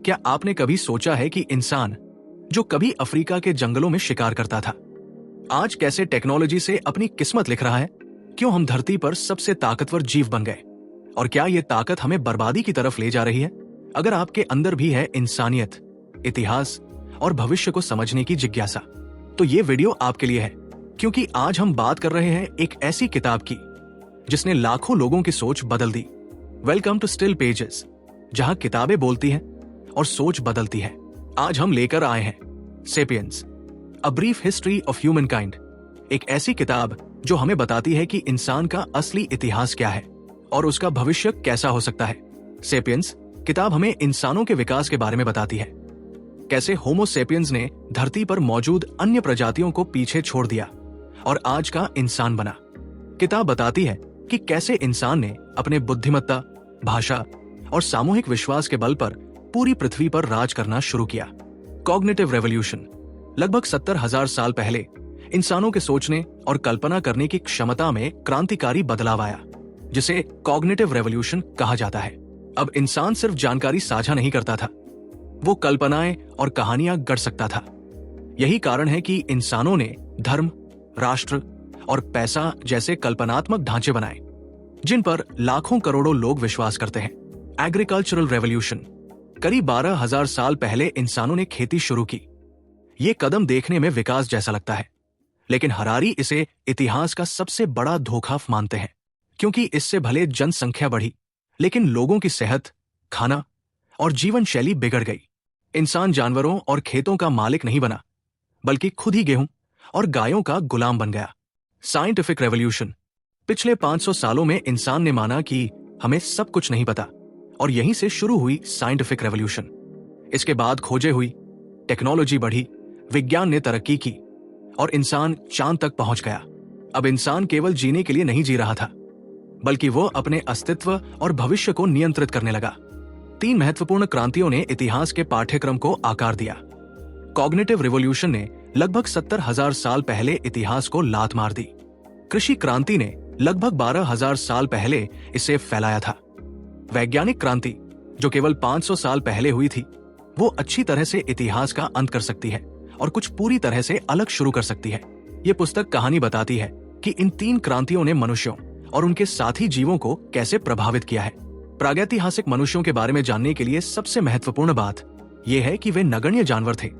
क्या आपने कभी सोचा है कि इंसान जो कभी अफ्रीका के जंगलों में शिकार करता था, आज कैसे टेक्नोलॉजी से अपनी किस्मत लिख रहा है? क्यों हम धरती पर सबसे ताकतवर जीव बन गए? और क्या ये ताकत हमें बर्बादी की तरफ ले जा रही है? अगर आपके अंदर भी है इंसानियत, इतिहास और भविष्य को समझने की जिज्ञासा, तो ये वीडियो आपके लिए है, क्योंकि आज हम बात कर रहे हैं एक ऐसी किताब की जिसने लाखों लोगों की सोच बदल दी। वेलकम टू स्टिल पेजेस, जहां किताबें बोलती हैं और सोच बदलती है। आज हम लेकर आए हैं sapiens, a brief history of human kind, एक ऐसी किताब जो हमें बताती है कि इंसान का असली इतिहास क्या है और उसका भविष्य कैसा हो सकता है। सेपियंस किताब हमें इंसानों के विकास के बारे में बताती है, कैसे होमो सेपियंस ने धरती पर मौजूद अन्य प्रजातियों को पीछे छोड़ दिया और आज का इंसान बना। किताब बताती है कि कैसे इंसान ने अपने बुद्धिमत्ता, भाषा और सामूहिक विश्वास के बल पर पूरी पृथ्वी पर राज करना शुरू किया। कॉग्निटिव रेवोल्यूशन, लगभग 70,000 साल पहले इंसानों के सोचने और कल्पना करने की क्षमता में क्रांतिकारी बदलाव आया, जिसे कॉग्निटिव रेवोल्यूशन कहा जाता है। अब इंसान सिर्फ जानकारी साझा नहीं करता था, वो कल्पनाएं और कहानियां गढ़ सकता था। यही कारण है कि इंसानों ने धर्म, राष्ट्र और पैसा जैसे कल्पनात्मक ढांचे बनाए, जिन पर लाखों करोड़ों लोग विश्वास करते हैं। एग्रीकल्चरल रेवोल्यूशन, करीब 12,000 साल पहले इंसानों ने खेती शुरू की। ये कदम देखने में विकास जैसा लगता है, लेकिन हरारी इसे इतिहास का सबसे बड़ा धोखा मानते हैं, क्योंकि इससे भले जनसंख्या बढ़ी, लेकिन लोगों की सेहत, खाना और जीवन शैली बिगड़ गई। इंसान जानवरों और खेतों का मालिक नहीं बना, बल्कि खुद ही गेहूं और गायों का गुलाम बन गया। साइंटिफिक रेवोल्यूशन, पिछले 500 सालों में इंसान ने माना कि हमें सब कुछ नहीं पता, और यहीं से शुरू हुई साइंटिफिक रेवोल्यूशन। इसके बाद खोजें हुई, टेक्नोलॉजी बढ़ी, विज्ञान ने तरक्की की और इंसान चांद तक पहुंच गया। अब इंसान केवल जीने के लिए नहीं जी रहा था, बल्कि वो अपने अस्तित्व और भविष्य को नियंत्रित करने लगा। 3 महत्वपूर्ण क्रांतियों ने इतिहास के पाठ्यक्रम को आकार दिया। कॉग्निटिव रिवॉल्यूशन ने लगभग 70,000 साल पहले इतिहास को लात मार दी। कृषि क्रांति ने लगभग 12,000 साल पहले इसे फैलाया था। वैज्ञानिक क्रांति, जो केवल 500 साल पहले हुई थी, वो अच्छी तरह से इतिहास का अंत कर सकती है और कुछ पूरी तरह से अलग शुरू कर सकती है। ये पुस्तक कहानी बताती है कि इन 3 क्रांतियों ने मनुष्यों और उनके साथी जीवों को कैसे प्रभावित किया है। प्रागैतिहासिक मनुष्यों के बारे में जानने के लिए सबसे महत्वपूर्ण बात यह है कि वे नगण्य जानवर थे,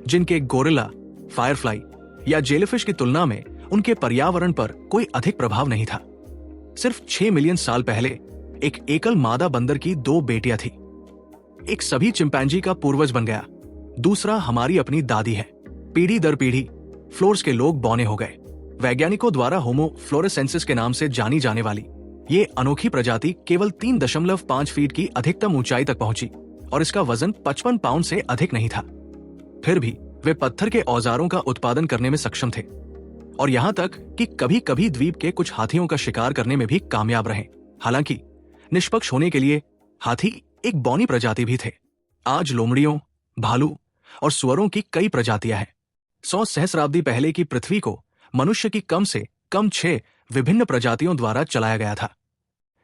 जिनके गोरिल्ला, फायरफ्लाई या जेलीफिश की तुलना में उनके पर्यावरण पर कोई अधिक प्रभाव नहीं था। सिर्फ 6 मिलियन साल पहले एक एकल मादा बंदर की 2 बेटियां थी। एक सभी चिंपैंजी का पूर्वज बन गया, दूसरा हमारी अपनी दादी है। पीढ़ी दर पीढ़ी फ्लोर्स के लोग बौने हो गए। वैज्ञानिकों द्वारा होमो फ्लोरेसेंसिस के नाम से जानी जाने वाली ये अनोखी प्रजाति केवल 3.5 फीट की अधिकतम ऊंचाई तक पहुंची और इसका वजन 55 पाउंड से अधिक नहीं था। फिर भी वे पत्थर के औजारों का उत्पादन करने में सक्षम थे और यहां तक कि कभी कभी द्वीप के कुछ हाथियों का शिकार करने में भी कामयाब रहे। हालांकि निष्पक्ष होने के लिए हाथी एक बौनी प्रजाति भी थे। आज लोमड़ियों, भालू और सुअरों की कई प्रजातियां हैं। 100 सहस्राब्दी पहले की पृथ्वी को मनुष्य की कम से कम 6 विभिन्न प्रजातियों द्वारा चलाया गया था।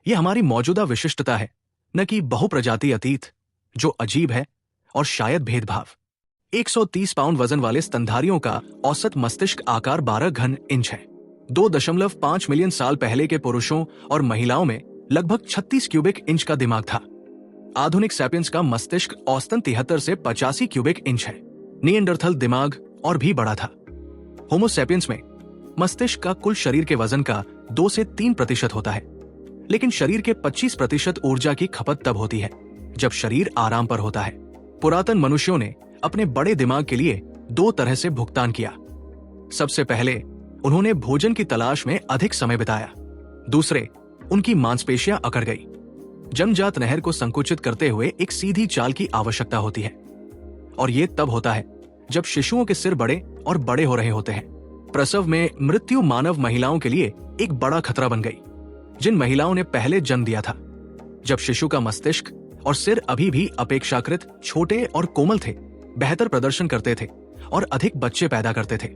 यह हमारी मौजूदा विशिष्टता है, न कि बहुप्रजाति अतीत, जो अजीब है और शायद भेदभाव। 130 पाउंड वजन वाले स्तनधारियों का औसत मस्तिष्क आकार 12 घन इंच है। 2.5 मिलियन साल पहले के पुरुषों और महिलाओं में लगभग 36 क्यूबिक इंच का दिमाग था। आधुनिक सैपियंस का मस्तिष्क औसतन 73 से 85 क्यूबिक इंच है। निएंडरथल दिमाग और भी बड़ा था। होमो सैपियंस में मस्तिष्क का कुल शरीर के वजन का 2 से 3% होता है, लेकिन शरीर के 25% ऊर्जा की खपत तब होती है जब शरीर आराम पर होता है। पुरातन मनुष्यों ने अपने बड़े दिमाग के लिए 2 तरह से भुगतान किया। सबसे पहले उन्होंने भोजन की तलाश में अधिक समय बिताया। दूसरे, उनकी मांसपेशियां अकड़ गई। जन्मजात नहर को संकुचित करते हुए एक सीधी चाल की आवश्यकता होती है, और ये तब होता है जब शिशुओं के सिर बड़े और बड़े हो रहे होते हैं। प्रसव में मृत्यु मानव महिलाओं के लिए एक बड़ा खतरा बन गई, जिन महिलाओं ने पहले जन्म दिया था। जब शिशु का मस्तिष्क और सिर अभी भी अपेक्षाकृत छोटे और कोमल थे, बेहतर प्रदर्शन करते थे और अधिक बच्चे पैदा करते थे।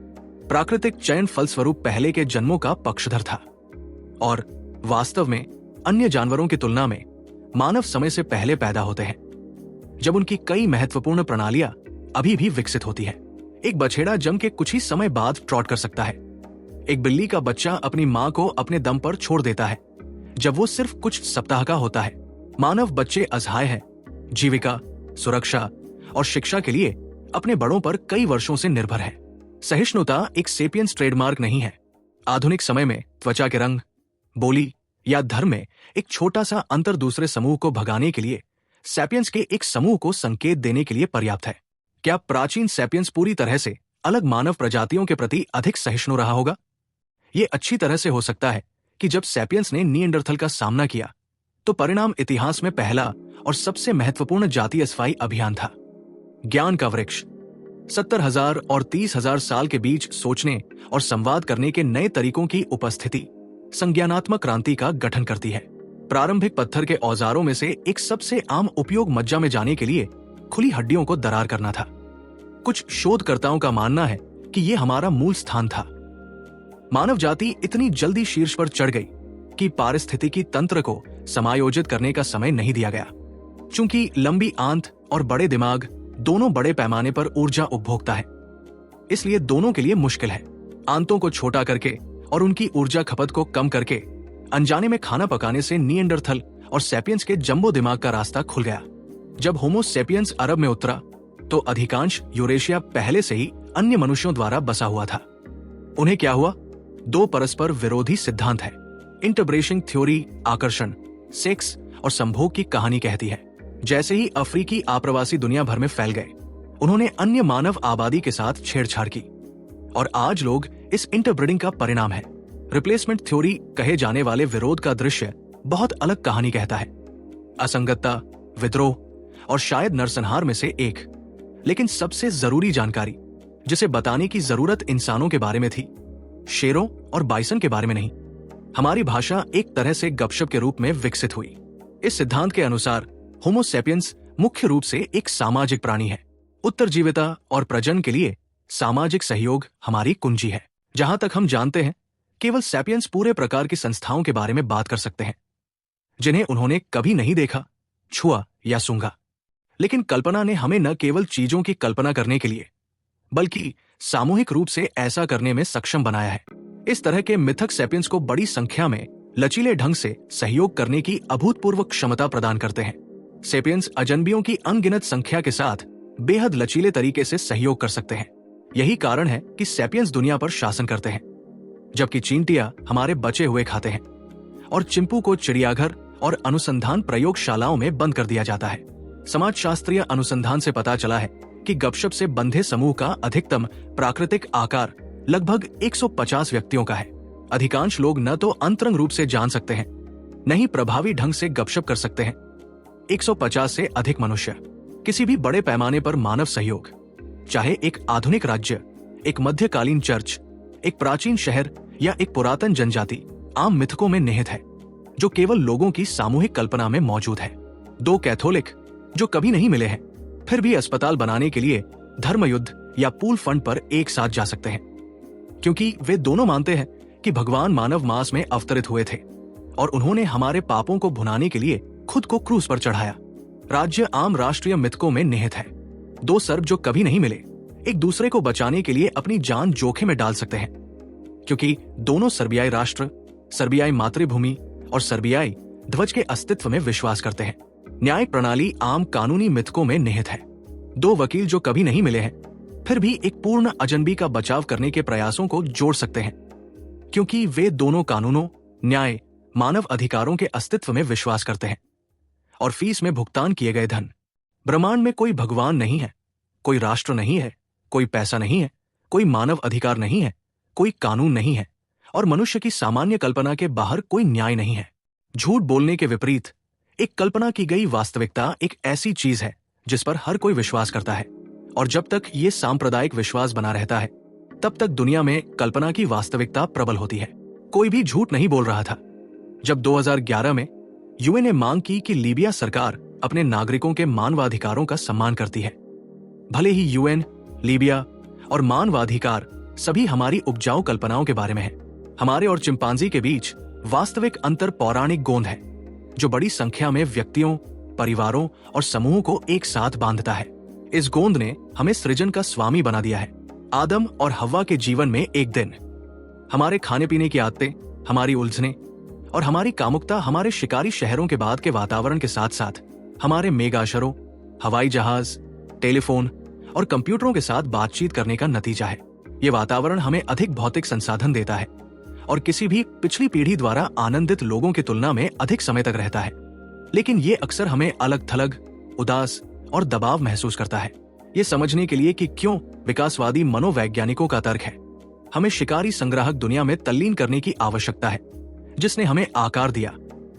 प्राकृतिक चयन फलस्वरूप पहले के जन्मों का पक्षधर था और वास्तव में अन्य जानवरों की तुलना में मानव समय से पहले पैदा होते हैं। जब उनकी कई महत्वपूर्ण प्रणालियां अभी भी विकसित होती है। एक बछेड़ा जन्म के कुछ ही समय बाद ट्रॉट कर सकता है। एक बिल्ली का बच्चा अपनी मां को अपने दम पर छोड़ देता है जब वो सिर्फ कुछ सप्ताह का होता है। मानव बच्चे असहाय हैं, जीविका, सुरक्षा और शिक्षा के लिए अपने बड़ों पर कई वर्षों से निर्भर है। सहिष्णुता एक सेपियंस ट्रेडमार्क नहीं है। आधुनिक समय में त्वचा के रंग, बोली या धर्म में एक छोटा सा अंतर दूसरे समूह को भगाने के लिए सैपियंस के एक समूह को संकेत देने के लिए पर्याप्त है। क्या प्राचीन सैपियंस पूरी तरह से अलग मानव प्रजातियों के प्रति अधिक सहिष्णु रहा होगा? ये अच्छी तरह से हो सकता है कि जब सैपियंस ने निएंडरथल का सामना किया तो परिणाम इतिहास में पहला और सबसे महत्वपूर्ण जातीय सफाई अभियान था। ज्ञान का वृक्ष 70,000 और 30,000 साल के बीच सोचने और संवाद करने के नए तरीकों की उपस्थिति संज्ञानात्मक क्रांति का गठन करती है। प्रारंभिक पत्थर के औजारों में से एक सबसे आम उपयोग मज्जा में जाने के लिए खुली हड्डियों को दरार करना था। कुछ शोधकर्ताओं का मानना है कि यह हमारा मूल स्थान था। मानव जाति इतनी जल्दी शीर्ष पर चढ़ गई कि पारिस्थितिकी तंत्र को समायोजित करने का समय नहीं दिया गया। चूंकि लंबी आंत और बड़े दिमाग दोनों बड़े पैमाने पर ऊर्जा उपभोक्ता है, इसलिए दोनों के लिए मुश्किल है। आंतों को छोटा करके और उनकी ऊर्जा खपत को कम करके अनजाने में खाना पकाने से निएंडरथल और सैपियंस के जंबो दिमाग का रास्ता खुल गया। जब होमो सैपियंस अरब में उतरा तो अधिकांश यूरेशिया पहले से ही अन्य मनुष्यों द्वारा बसा हुआ था। उन्हें क्या हुआ? दो परस्पर विरोधी सिद्धांत है। इंटरब्रेशिंग थ्योरी आकर्षण, सेक्स और संभोग की कहानी कहती है। जैसे ही अफ्रीकी आप्रवासी दुनिया भर में फैल गए, उन्होंने अन्य मानव आबादी के साथ छेड़छाड़ की और आज लोग इस इंटरब्रीडिंग का परिणाम है। रिप्लेसमेंट थ्योरी कहे जाने वाले विरोध का दृश्य बहुत अलग कहानी कहता है। असंगतता, विद्रोह और शायद नरसंहार में से एक, लेकिन सबसे जरूरी जानकारी जिसे बताने की जरूरत इंसानों के बारे में थी, शेरों और बाइसन के बारे में नहीं। हमारी भाषा एक तरह से गपशप के रूप में विकसित हुई। इस सिद्धांत के अनुसार होमो सैपियंस मुख्य रूप से एक सामाजिक प्राणी है। उत्तरजीविता और प्रजनन के लिए सामाजिक सहयोग हमारी कुंजी है। जहां तक हम जानते हैं, केवल सैपियंस पूरे प्रकार की संस्थाओं के बारे में बात कर सकते हैं जिन्हें उन्होंने कभी नहीं देखा, छुआ या सूंघा। लेकिन कल्पना ने हमें न केवल चीजों की कल्पना करने के लिए बल्कि सामूहिक रूप से ऐसा करने में सक्षम बनाया है। इस तरह के मिथक सैपियंस को बड़ी संख्या में लचीले ढंग से सहयोग करने की अभूतपूर्व क्षमता प्रदान करते हैं। सैपियंस अजनबियों की अनगिनत संख्या के साथ बेहद लचीले तरीके से सहयोग कर सकते हैं। यही कारण है कि सैपियंस दुनिया पर शासन करते हैं, जबकि चींटियां हमारे बचे हुए खाते हैं और चिंपू को चिड़ियाघर और अनुसंधान प्रयोगशालाओं में बंद कर दिया जाता है। समाजशास्त्रीय अनुसंधान से पता चला है कि गपशप से बंधे समूह का अधिकतम प्राकृतिक आकार लगभग 150 व्यक्तियों का है। अधिकांश लोग न तो अंतरंग रूप से जान सकते हैं, न ही प्रभावी ढंग से गपशप कर सकते हैं। 150 से अधिक मनुष्य, किसी भी बड़े पैमाने पर मानव सहयोग, चाहे एक आधुनिक राज्य, एक मध्यकालीन चर्च, एक प्राचीन शहर या एक पुरातन जनजाति, आम मिथकों में निहित है जो केवल लोगों की सामूहिक कल्पना में मौजूद है। दो कैथोलिक जो कभी नहीं मिले हैं फिर भी अस्पताल बनाने के लिए धर्म युद्ध या पूल फंड पर एक साथ जा सकते हैं, क्योंकि वे दोनों मानते हैं कि भगवान मानव मास में अवतरित हुए थे और उन्होंने हमारे पापों को भुनाने के लिए खुद को क्रूस पर चढ़ाया। राज्य आम राष्ट्रीय मिथकों में निहित है। दो सर्प जो कभी नहीं मिले एक दूसरे को बचाने के लिए अपनी जान जोखिम में डाल सकते हैं, क्योंकि दोनों सर्बियाई राष्ट्र, सर्बियाई मातृभूमि और सर्बियाई ध्वज के अस्तित्व में विश्वास करते हैं। न्यायिक प्रणाली आम कानूनी मिथकों में निहित है। दो वकील जो कभी नहीं मिले हैं फिर भी एक पूर्ण अजनबी का बचाव करने के प्रयासों को जोड़ सकते हैं, क्योंकि वे दोनों कानूनों, न्याय, मानव अधिकारों के अस्तित्व में विश्वास करते हैं और फीस में भुगतान किए गए धन। ब्रह्मांड में कोई भगवान नहीं है, कोई राष्ट्र नहीं है, कोई पैसा नहीं है, कोई मानव अधिकार नहीं है, कोई कानून नहीं है और मनुष्य की सामान्य कल्पना के बाहर कोई न्याय नहीं है। झूठ बोलने के विपरीत एक कल्पना की गई वास्तविकता एक ऐसी चीज है जिस पर हर कोई विश्वास करता है, और जब तक ये सांप्रदायिक विश्वास बना रहता है तब तक दुनिया में कल्पना की वास्तविकता प्रबल होती है। कोई भी झूठ नहीं बोल रहा था जब 2011 में यूएन ने मांग की कि लीबिया सरकार अपने नागरिकों के मानवाधिकारों का सम्मान करती है। भले ही यूएन, लीबिया और मानवाधिकार सभी हमारी उपजाऊ कल्पनाओं के बारे में है, हमारे और चिंपांजी के बीच वास्तविक अंतर पौराणिक गोंद है जो बड़ी संख्या में व्यक्तियों, परिवारों और समूहों को एक साथ बांधता है। इस गोंद ने हमें सृजन का स्वामी बना दिया है। आदम और हव्वा के जीवन में एक दिन हमारे खाने पीने की आदतें, हमारी उलझने और हमारी कामुकता हमारे शिकारी शहरों के बाद के वातावरण के साथ साथ हमारे मेगाशरों, हवाई जहाज, टेलीफोन और कंप्यूटरों के साथ बातचीत करने का नतीजा है। ये वातावरण हमें अधिक भौतिक संसाधन देता है और किसी भी पिछली पीढ़ी द्वारा आनंदित लोगों की तुलना में अधिक समय तक रहता है। लेकिन ये अक्सर हमें अलग थलग, उदास और दबाव महसूस करता है। ये समझने के लिए कि क्यों विकासवादी मनोवैज्ञानिकों का तर्क है, हमें शिकारी संग्राहक दुनिया में तल्लीन करने की आवश्यकता है, जिसने हमें आकार दिया,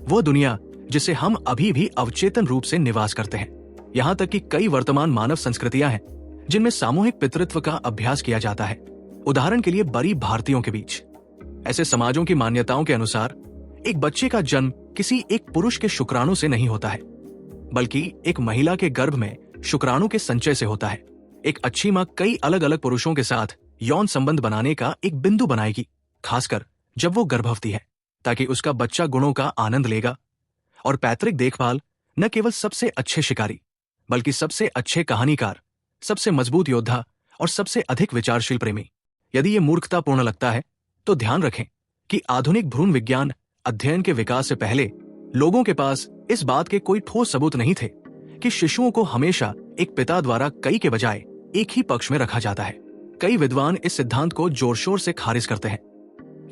वो दुनिया जिसे हम अभी भी अवचेतन रूप से निवास करते हैं। यहाँ तक कि कई वर्तमान मानव संस्कृतियां हैं जिनमें सामूहिक पितृत्व का अभ्यास किया जाता है। उदाहरण के लिए बड़ी भारतीयों के बीच ऐसे समाजों की मान्यताओं के अनुसार एक बच्चे का जन्म किसी एक पुरुष के शुक्राणु से नहीं होता है, बल्कि एक महिला के गर्भ में शुक्राणु के संचय से होता है। एक अच्छी मां कई अलग अलग पुरुषों के साथ यौन संबंध बनाने का एक बिंदु बनाएगी, खासकर जब वो गर्भवती है, ताकि उसका बच्चा गुणों का आनंद लेगा। और पैतृक देखभाल न केवल सबसे अच्छे शिकारी, बल्कि सबसे अच्छे कहानीकार, सबसे मजबूत योद्धा और सबसे अधिक विचारशील प्रेमी। यदि ये मूर्खतापूर्ण लगता है तो ध्यान रखें कि आधुनिक भ्रूण विज्ञान अध्ययन के विकास से पहले लोगों के पास इस बात के कोई ठोस सबूत नहीं थे कि शिशुओं को हमेशा एक पिता द्वारा कई के बजाय एक ही पक्ष में रखा जाता है। कई विद्वान इस सिद्धांत को जोर शोर से खारिज करते हैं,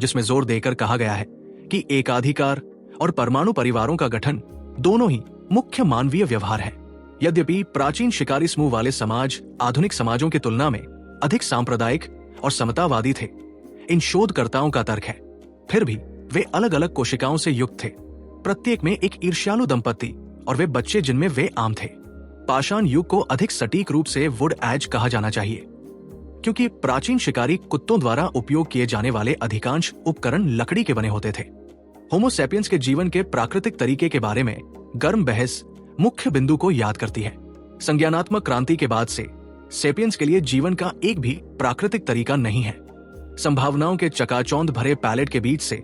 जिसमें जोर देकर कहा गया है कि एकाधिकार और परमाणु परिवारों का गठन दोनों ही मुख्य मानवीय व्यवहार है। यद्यपि प्राचीन शिकारी समूह वाले समाज आधुनिक समाजों की तुलना में अधिक सांप्रदायिक और समतावादी थे, इन शोधकर्ताओं का तर्क है, फिर भी वे अलग अलग कोशिकाओं से युक्त थे, प्रत्येक में एक ईर्ष्यालु दंपति और वे बच्चे जिनमें वे आम थे। पाषाण युग को अधिक सटीक रूप से वुड एज कहा जाना चाहिए, क्योंकि प्राचीन शिकारी कुत्तों द्वारा उपयोग किए जाने वाले अधिकांश उपकरण लकड़ी के बने होते थे। होमो सैपियंस के जीवन के प्राकृतिक तरीके के बारे में गर्म बहस मुख्य बिंदु को याद करती है। संज्ञानात्मक क्रांति के बाद से सैपियंस के लिए जीवन का एक भी प्राकृतिक तरीका नहीं है। संभावनाओं के चकाचौंध भरे पैलेट के बीच से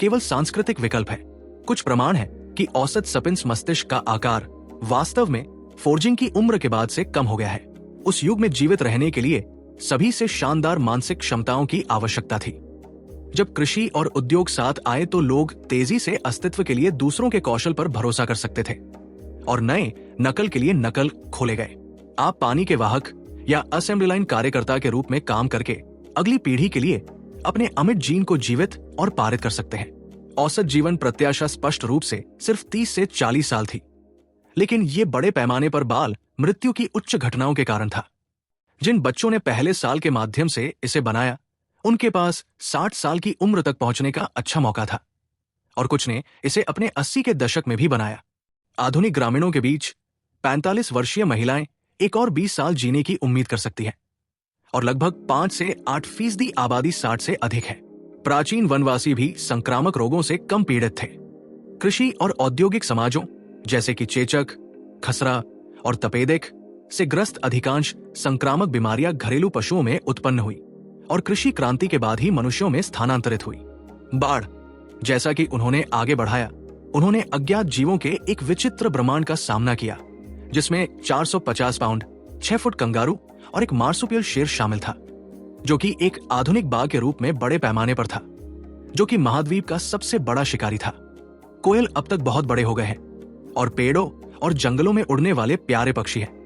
केवल सांस्कृतिक विकल्प है। कुछ प्रमाण है कि औसत सपियंस मस्तिष्क का आकार वास्तव में फोर्जिंग की उम्र के बाद से कम हो गया है। उस युग में जीवित रहने के लिए सभी से शानदार मानसिक क्षमताओं की आवश्यकता थी। जब कृषि और उद्योग साथ आए तो लोग तेजी से अस्तित्व के लिए दूसरों के कौशल पर भरोसा कर सकते थे और नए नकल के लिए नकल खोले गए। आप पानी के वाहक या असेंबली लाइन कार्यकर्ता के रूप में काम करके अगली पीढ़ी के लिए अपने अमिट जीन को जीवित और पारित कर सकते हैं। औसत जीवन प्रत्याशा स्पष्ट रूप से सिर्फ 30 से 40 साल थी, लेकिन ये बड़े पैमाने पर बाल मृत्यु की उच्च घटनाओं के कारण था। जिन बच्चों ने पहले साल के माध्यम से इसे बनाया, उनके पास 60 साल की उम्र तक पहुंचने का अच्छा मौका था, और कुछ ने इसे अपने 80 के दशक में भी बनाया। आधुनिक ग्रामीणों के बीच 45 वर्षीय महिलाएं एक और 20 साल जीने की उम्मीद कर सकती हैं, और लगभग 5 से 8% आबादी 60 से अधिक है। प्राचीन वनवासी भी संक्रामक रोगों से कम पीड़ित थे। कृषि और औद्योगिक समाजों जैसे कि चेचक, खसरा और तपेदिक से ग्रस्त अधिकांश संक्रामक बीमारियां घरेलू पशुओं में उत्पन्न हुई और कृषि क्रांति के बाद ही मनुष्यों में स्थानांतरित हुई। बाढ़, जैसा कि उन्होंने आगे बढ़ाया, उन्होंने अज्ञात जीवों के एक विचित्र ब्रह्मांड का सामना किया, जिसमें 450 पाउंड, 6 फुट कंगारू और एक मार्सुपियल शेर शामिल था, जो कि एक आधुनिक बाघ के रूप में बड़े पैमाने पर था, जो कि महाद्वीप का सबसे बड़ा शिकारी था। कोयल अब तक बहुत बड़े हो गए हैं और पेड़ों और जंगलों में उड़ने वाले प्यारे पक्षी हैं,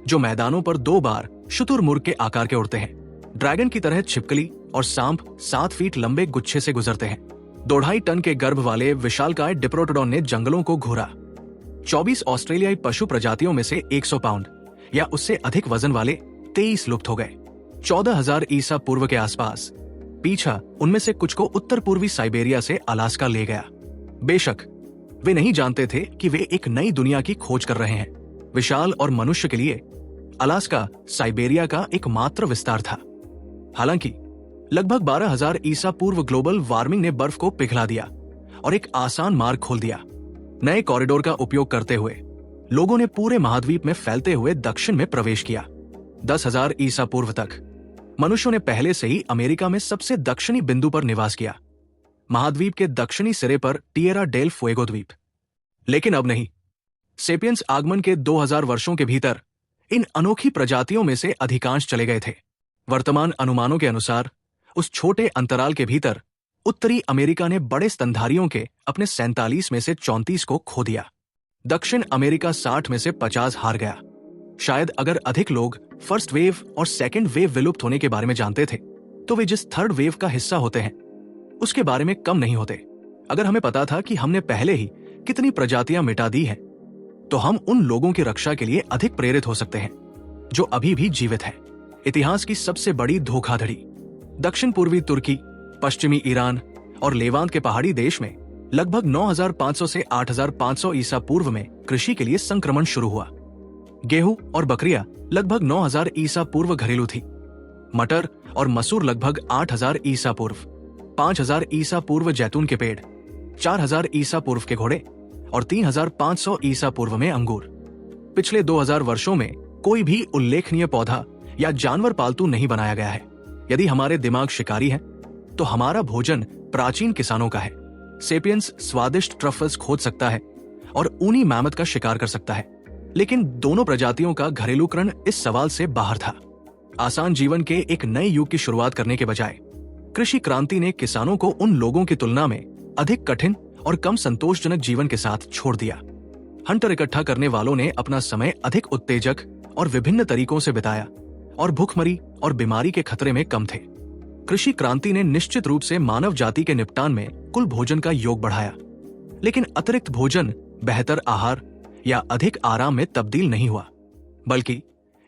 जो मैदानों पर 2 बार शुतुरमुर्ग के आकार के उड़ते हैं। ड्रैगन की तरह छिपकली और सांप 7 फीट लंबे गुच्छे से गुजरते हैं। 2.5 टन के गर्भ वाले विशालकाय डिप्रोटोडॉन ने जंगलों को घूरा। 24 ऑस्ट्रेलियाई पशु प्रजातियों में से 100 पाउंड या उससे अधिक वजन वाले 23 लुप्त हो गए। 14,000 ईसा पूर्व के आसपास पीछा उनमें से कुछ को उत्तर पूर्वी साइबेरिया से अलास्का ले गया। बेशक वे नहीं जानते थे कि वे एक नई दुनिया की खोज कर रहे हैं। विशाल और मनुष्य के लिए अलास्का साइबेरिया का एकमात्र विस्तार था। हालांकि लगभग 12,000 ईसा पूर्व ग्लोबल वार्मिंग ने बर्फ को पिघला दिया और एक आसान मार्ग खोल दिया। नए कॉरिडोर का उपयोग करते हुए लोगों ने पूरे महाद्वीप में फैलते हुए दक्षिण में प्रवेश किया। 10,000 ईसा पूर्व तक मनुष्यों ने पहले से ही अमेरिका में सबसे दक्षिणी बिंदु पर निवास किया, महाद्वीप के दक्षिणी सिरे पर टिएरा डेल फुएगो द्वीप। लेकिन अब नहीं। सेपियंस आगमन के 2000 वर्षों के भीतर इन अनोखी प्रजातियों में से अधिकांश चले गए थे। वर्तमान अनुमानों के अनुसार उस छोटे अंतराल के भीतर उत्तरी अमेरिका ने बड़े स्तनधारियों के अपने 47 में से 34 को खो दिया। दक्षिण अमेरिका 60 में से 50 हार गया। शायद अगर अधिक लोग फर्स्ट वेव और सेकंड वेव विलुप्त होने के बारे में जानते थे तो वे जिस थर्ड वेव का हिस्सा होते हैं उसके बारे में कम नहीं होते। अगर हमें पता था कि हमने पहले ही कितनी प्रजातियां मिटा दी हैं, तो हम उन लोगों की रक्षा के लिए अधिक प्रेरित हो सकते हैं जो अभी भी जीवित हैं। इतिहास की सबसे बड़ी धोखाधड़ी। दक्षिण पूर्वी तुर्की, पश्चिमी ईरान और लेवांत के पहाड़ी देश में लगभग 9500 से 8500 ईसा पूर्व में कृषि के लिए संक्रमण शुरू हुआ। गेहूं और बकरियां लगभग 9000 ईसा पूर्व घरेलू थी। मटर और मसूर लगभग 8000 ईसा पूर्व, 5000 ईसा पूर्व जैतून के पेड़, 4000 ईसा पूर्व के घोड़े और 3500 ईसा पूर्व में अंगूर। पिछले 2000 वर्षों में कोई भी उल्लेखनीय पौधा या जानवर पालतू नहीं बनाया गया है। यदि हमारे दिमाग शिकारी हैं, तो हमारा भोजन प्राचीन किसानों का है। सेपियंस स्वादिष्ट ट्रफल्स खोज सकता है और ऊनी मैमथ का शिकार कर सकता है, लेकिन दोनों प्रजातियों का घरेलूकरण इस सवाल से बाहर था। आसान जीवन के एक नए युग की शुरुआत करने के बजाय कृषि क्रांति ने किसानों को उन लोगों की तुलना में अधिक कठिन और कम संतोषजनक जीवन के साथ छोड़ दिया। हंटर इकट्ठा करने वालों ने अपना समय अधिक उत्तेजक और विभिन्न तरीकों से बिताया और भूखमरी और बीमारी के खतरे में कम थे। कृषि क्रांति ने निश्चित रूप से मानव जाति के निपटान में कुल भोजन का योग बढ़ाया, लेकिन अतिरिक्त भोजन बेहतर आहार या अधिक आराम में तब्दील नहीं हुआ, बल्कि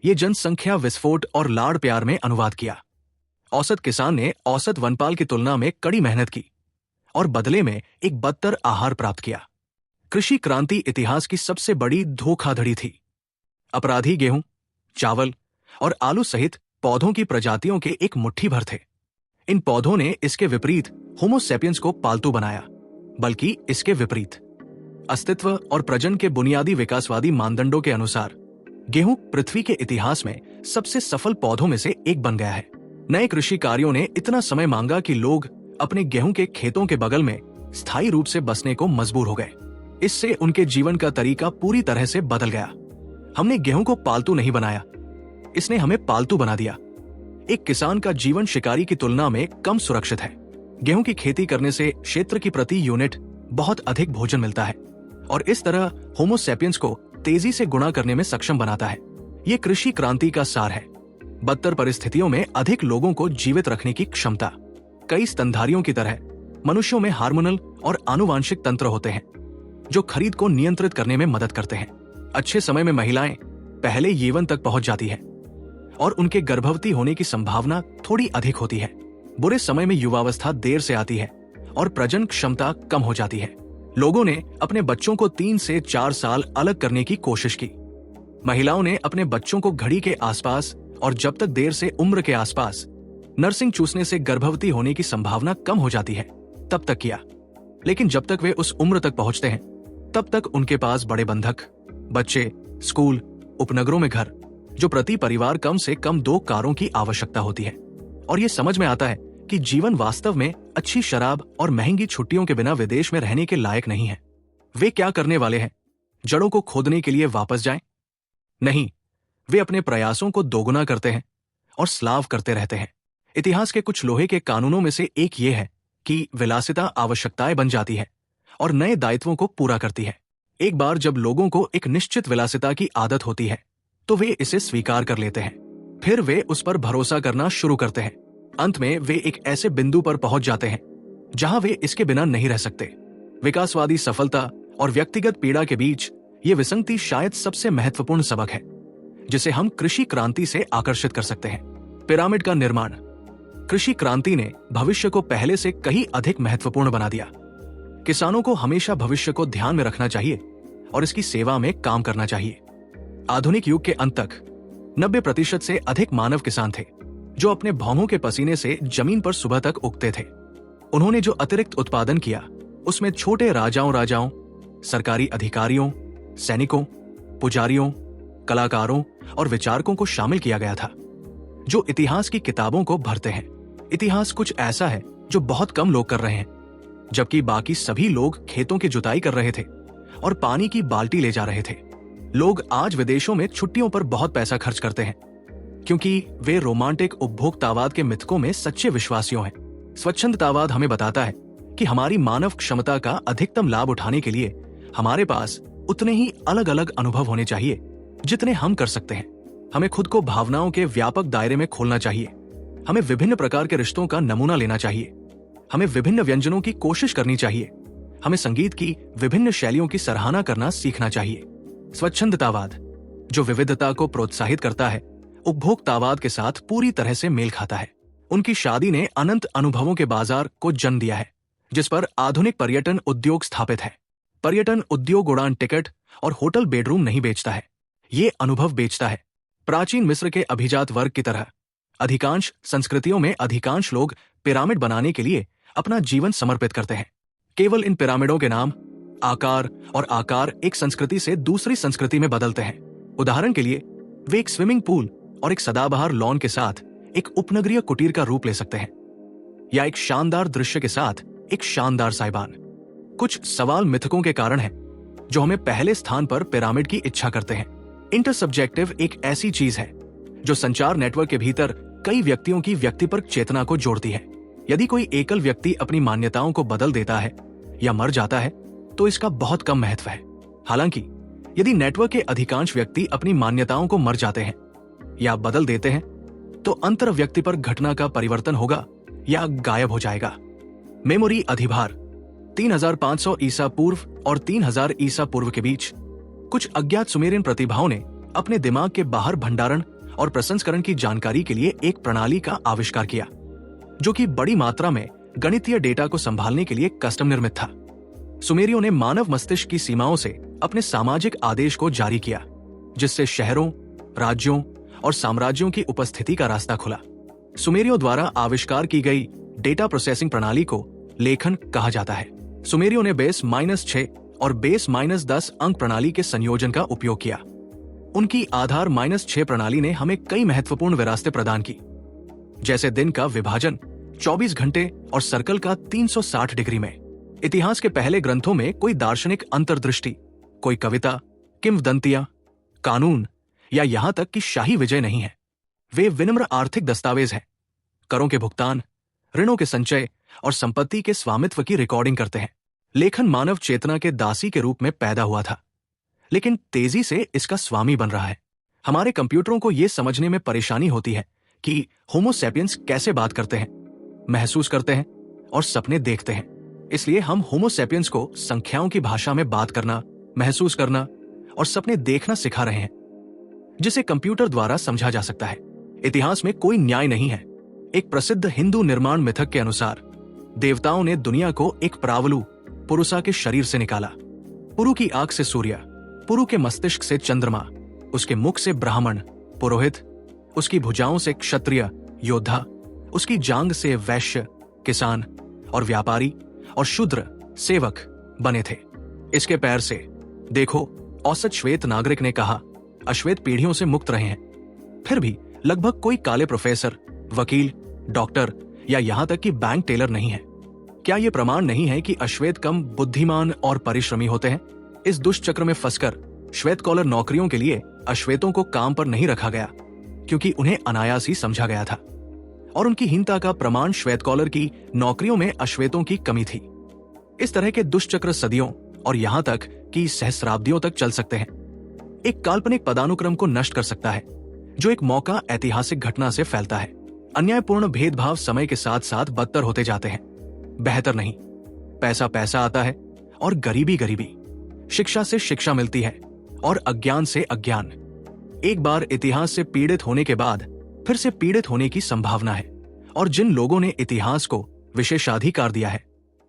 ये जनसंख्या विस्फोट और लाड़ प्यार में अनुवाद किया। औसत किसान ने औसत वनपाल की तुलना में कड़ी मेहनत की और बदले में एक बदतर आहार प्राप्त किया। कृषि क्रांति इतिहास की सबसे बड़ी धोखाधड़ी थी। अपराधी गेहूं, चावल और आलू सहित पौधों की प्रजातियों के एक मुट्ठी भर थे। इन पौधों ने इसके विपरीत होमो सेपियंस को पालतू बनाया, बल्कि इसके विपरीत। अस्तित्व और प्रजनन के बुनियादी विकासवादी मानदंडों के अनुसार गेहूं पृथ्वी के इतिहास में सबसे सफल पौधों में से एक बन गया है। नए कृषि कार्यों ने इतना समय मांगा कि लोग अपने गेहूं के खेतों के बगल में स्थायी रूप से बसने को मजबूर हो गए। इससे उनके जीवन का तरीका पूरी तरह से बदल गया। हमने गेहूं को पालतू नहीं बनाया, इसने हमें पालतू बना दिया। एक किसान का जीवन शिकारी की तुलना में कम सुरक्षित है। गेहूं की खेती करने से क्षेत्र की प्रति यूनिट बहुत अधिक भोजन मिलता है और इस तरह होमो सेपियंस को तेजी से गुणा करने में सक्षम बनाता है। ये कृषि क्रांति का सार है। बदतर परिस्थितियों में अधिक लोगों को जीवित रखने की क्षमता। कई स्तनधारियों की तरह मनुष्यों में हार्मोनल और आनुवांशिक तंत्र होते हैं जो खरीद को नियंत्रित करने में मदद करते हैं। अच्छे समय में महिलाएं पहले यौवन तक पहुंच जाती है और उनके गर्भवती होने की संभावना थोड़ी अधिक होती है। बुरे समय में युवावस्था देर से आती है और प्रजनन क्षमता कम हो जाती है। लोगों ने अपने बच्चों को 3 से 4 साल अलग करने की कोशिश की। महिलाओं ने अपने बच्चों को घड़ी के आसपास और जब तक देर से उम्र के आसपास नर्सिंग चूसने से गर्भवती होने की संभावना कम हो जाती है तब तक किया। लेकिन जब तक वे उस उम्र तक पहुंचते हैं तब तक उनके पास बड़े बंधक, बच्चे, स्कूल, उपनगरों में घर, जो प्रति परिवार कम से कम 2 कारों की आवश्यकता होती है। और ये समझ में आता है कि जीवन वास्तव में अच्छी शराब और महंगी छुट्टियों के बिना विदेश में रहने के लायक नहीं है। वे क्या करने वाले हैं? जड़ों को खोदने के लिए वापस जाएं? नहीं, वे अपने प्रयासों को दोगुना करते हैं और स्लाव करते रहते हैं। इतिहास के कुछ लोहे के कानूनों में से एक ये है कि विलासिता आवश्यकताएं बन जाती है और नए दायित्वों को पूरा करती है। एक बार जब लोगों को एक निश्चित विलासिता की आदत होती है तो वे इसे स्वीकार कर लेते हैं। फिर वे उस पर भरोसा करना शुरू करते हैं। अंत में वे एक ऐसे बिंदु पर पहुंच जाते हैं जहां वे इसके बिना नहीं रह सकते। विकासवादी सफलता और व्यक्तिगत पीड़ा के बीच ये विसंगति शायद सबसे महत्वपूर्ण सबक है जिसे हम कृषि क्रांति से आकर्षित कर सकते हैं। पिरामिड का निर्माण। कृषि क्रांति ने भविष्य को पहले से कहीं अधिक महत्वपूर्ण बना दिया। किसानों को हमेशा भविष्य को ध्यान में रखना चाहिए और इसकी सेवा में काम करना चाहिए। आधुनिक युग के अंत तक 90% से अधिक मानव किसान थे जो अपने भौहों के पसीने से जमीन पर सुबह तक उगते थे। उन्होंने जो अतिरिक्त उत्पादन किया उसमें छोटे राजाओं, सरकारी अधिकारियों, सैनिकों, पुजारियों, कलाकारों और विचारकों को शामिल किया गया था जो इतिहास की किताबों को भरते हैं। इतिहास कुछ ऐसा है जो बहुत कम लोग कर रहे हैं। जबकि बाकी सभी लोग खेतों की जुताई कर रहे थे और पानी की बाल्टी ले जा रहे थे। लोग आज विदेशों में छुट्टियों पर बहुत पैसा खर्च करते हैं क्योंकि वे रोमांटिक उपभोक्तावाद के मिथकों में सच्चे विश्वासियों हैं। स्वच्छंदतावाद हमें बताता है कि हमारी मानव क्षमता का अधिकतम लाभ उठाने के लिए हमारे पास उतने ही अलग अलग अनुभव होने चाहिए जितने हम कर सकते हैं। हमें खुद को भावनाओं के व्यापक दायरे में खोलना चाहिए। हमें विभिन्न प्रकार के रिश्तों का नमूना लेना चाहिए। हमें विभिन्न व्यंजनों की कोशिश करनी चाहिए। हमें संगीत की विभिन्न शैलियों की सराहना करना सीखना चाहिए। स्वच्छंदतावाद, जो विविधता को प्रोत्साहित करता है, उपभोक्तावाद के साथ पूरी तरह से मेल खाता है। उनकी शादी ने अनंत अनुभवों के बाजार को जन्म दिया है, जिस पर आधुनिक पर्यटन उद्योग स्थापित है। पर्यटन उद्योग उड़ान टिकट और होटल बेडरूम नहीं बेचता है, ये अनुभव बेचता है। प्राचीन मिस्र के अभिजात वर्ग की तरह अधिकांश संस्कृतियों में अधिकांश लोग पिरामिड बनाने के लिए अपना जीवन समर्पित करते हैं। केवल इन पिरामिडों के नाम, आकार और आकार एक संस्कृति से दूसरी संस्कृति में बदलते हैं। उदाहरण के लिए, वे एक स्विमिंग पूल और एक सदाबहार लॉन के साथ एक उपनगरीय कुटीर का रूप ले सकते हैं, या एक शानदार दृश्य के साथ एक शानदार साइबान। कुछ सवाल मिथकों के कारण हैं जो हमें पहले स्थान पर पिरामिड की इच्छा करते हैं। इंटरसब्जेक्टिव एक ऐसी चीज है जो संचार नेटवर्क के भीतर कई व्यक्तियों की व्यक्तिपरक चेतना को जोड़ती है। यदि कोई एकल व्यक्ति अपनी मान्यताओं को बदल देता है या मर जाता है तो इसका बहुत कम महत्व है। हालांकि यदि नेटवर्क के अधिकांश व्यक्ति अपनी मान्यताओं को मर जाते हैं या बदल देते हैं तो अंतर व्यक्ति पर घटना का परिवर्तन होगा या गायब हो जाएगा। मेमोरी अधिभार 3500 ईसा पूर्व और 3000 ईसा पूर्व के बीच कुछ अज्ञात सुमेरियन प्रतिभाओं ने अपने दिमाग के बाहर भंडारण और प्रसंस्करण की जानकारी के लिए एक प्रणाली का आविष्कार किया, जो कि बड़ी मात्रा में गणितीय डेटा को संभालने के लिए कस्टम निर्मित था। सुमेरियों ने मानव मस्तिष्क की सीमाओं से अपने सामाजिक आदेश को जारी किया, जिससे शहरों, राज्यों और साम्राज्यों की उपस्थिति का रास्ता खुला। सुमेरियों द्वारा आविष्कार की गई डेटा प्रोसेसिंग प्रणाली को लेखन कहा जाता है। सुमेरियों ने बेस -6 और बेस -10 अंक प्रणाली के संयोजन का उपयोग किया। उनकी आधार -6 प्रणाली ने हमें कई महत्वपूर्ण विरासतें प्रदान की, जैसे दिन का विभाजन 24 घंटे और सर्कल का 360 डिग्री में। इतिहास के पहले ग्रंथों में कोई दार्शनिक अंतर्दृष्टि, कोई कविता, किंवदंतियां, कानून या यहां तक कि शाही विजय नहीं है। वे विनम्र आर्थिक दस्तावेज हैं, करों के भुगतान, ऋणों के संचय और संपत्ति के स्वामित्व की रिकॉर्डिंग करते हैं। लेखन मानव चेतना के दासी के रूप में पैदा हुआ था, लेकिन तेजी से इसका स्वामी बन रहा है। हमारे कंप्यूटरों को यह समझने में परेशानी होती है कि होमो सैपियंस कैसे बात करते हैं, महसूस करते हैं और सपने देखते हैं। इसलिए हम होमो सैपियंस को संख्याओं की भाषा में बात करना, महसूस करना और सपने देखना सिखा रहे हैं, जिसे कंप्यूटर द्वारा समझा जा सकता है। इतिहास में कोई न्याय नहीं है। एक प्रसिद्ध हिंदू निर्माण मिथक के अनुसार देवताओं ने दुनिया को एक प्रावलु पुरुषा के शरीर से निकाला। पुरु की आंख से सूर्य, पुरु के मस्तिष्क से चंद्रमा, उसके मुख से ब्राह्मण पुरोहित, उसकी भुजाओं से क्षत्रिय योद्धा, उसकी जांग से वैश्य किसान और व्यापारी और शूद्र सेवक बने थे। इसके पैर से देखो, औसत श्वेत नागरिक ने कहा, अश्वेत पीढ़ियों से मुक्त रहे हैं। फिर भी लगभग कोई काले प्रोफेसर, वकील, डॉक्टर या यहां तक कि बैंक टेलर नहीं है। क्या यह प्रमाण नहीं है कि अश्वेत कम बुद्धिमान और परिश्रमी होते हैं? इस दुष्चक्र में फंसकर श्वेत कॉलर नौकरियों के लिए अश्वेतों को काम पर नहीं रखा गया, क्योंकि उन्हें अनायास ही समझा गया था, और उनकी हीनता का प्रमाण श्वेत कॉलर की नौकरियों में अश्वेतों की कमी थी। इस तरह के दुष्चक्र सदियों और यहां तक कि सहस्राब्दियों तक चल सकते हैं। एक काल्पनिक पदानुक्रम को नष्ट कर सकता है, जो एक मौका ऐतिहासिक घटना से फैलता है। अन्यायपूर्ण भेदभाव समय के साथ साथ बदतर होते जाते हैं। बेहतर नहीं, पैसा पैसा आता है और गरीबी गरीबी, शिक्षा से शिक्षा मिलती है और अज्ञान से अज्ञान। एक बार इतिहास से पीड़ित होने के बाद फिर से पीड़ित होने की संभावना है, और जिन लोगों ने इतिहास को विशेषाधिकार दिया है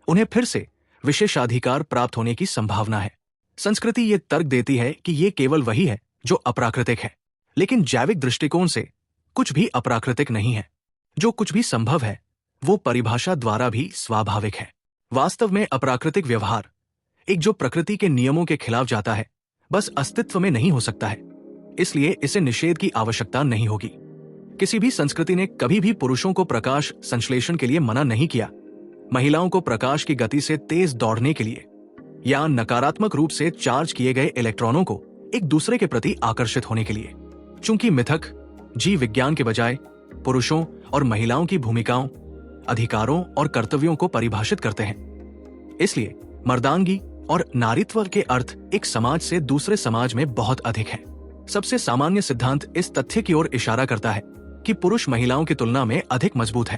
उन्हें फिर से विशेषाधिकार प्राप्त होने की संभावना है। संस्कृति ये तर्क देती है कि ये केवल वही है जो अप्राकृतिक है, लेकिन जैविक दृष्टिकोण से कुछ भी अप्राकृतिक नहीं है। जो कुछ भी संभव है वो परिभाषा द्वारा भी स्वाभाविक है। वास्तव में अप्राकृतिक व्यवहार, एक जो प्रकृति के नियमों के खिलाफ जाता है, बस अस्तित्व में नहीं हो सकता है। इसलिए इसे निषेध की आवश्यकता नहीं होगी। किसी भी संस्कृति ने कभी भी पुरुषों को प्रकाश संश्लेषण के लिए मना नहीं किया, महिलाओं को प्रकाश की गति से तेज दौड़ने के लिए, या नकारात्मक रूप से चार्ज किए गए इलेक्ट्रॉनों को एक दूसरे के प्रति आकर्षित होने के लिए। चूंकि मिथक जीव विज्ञान के बजाय पुरुषों और महिलाओं की भूमिकाओं, अधिकारों और कर्तव्यों को परिभाषित करते हैं, इसलिए मर्दांगी और नारीत्व के अर्थ एक समाज से दूसरे समाज में बहुत अधिक है। सबसे सामान्य सिद्धांत इस तथ्य की ओर इशारा करता है कि पुरुष महिलाओं की तुलना में अधिक मजबूत है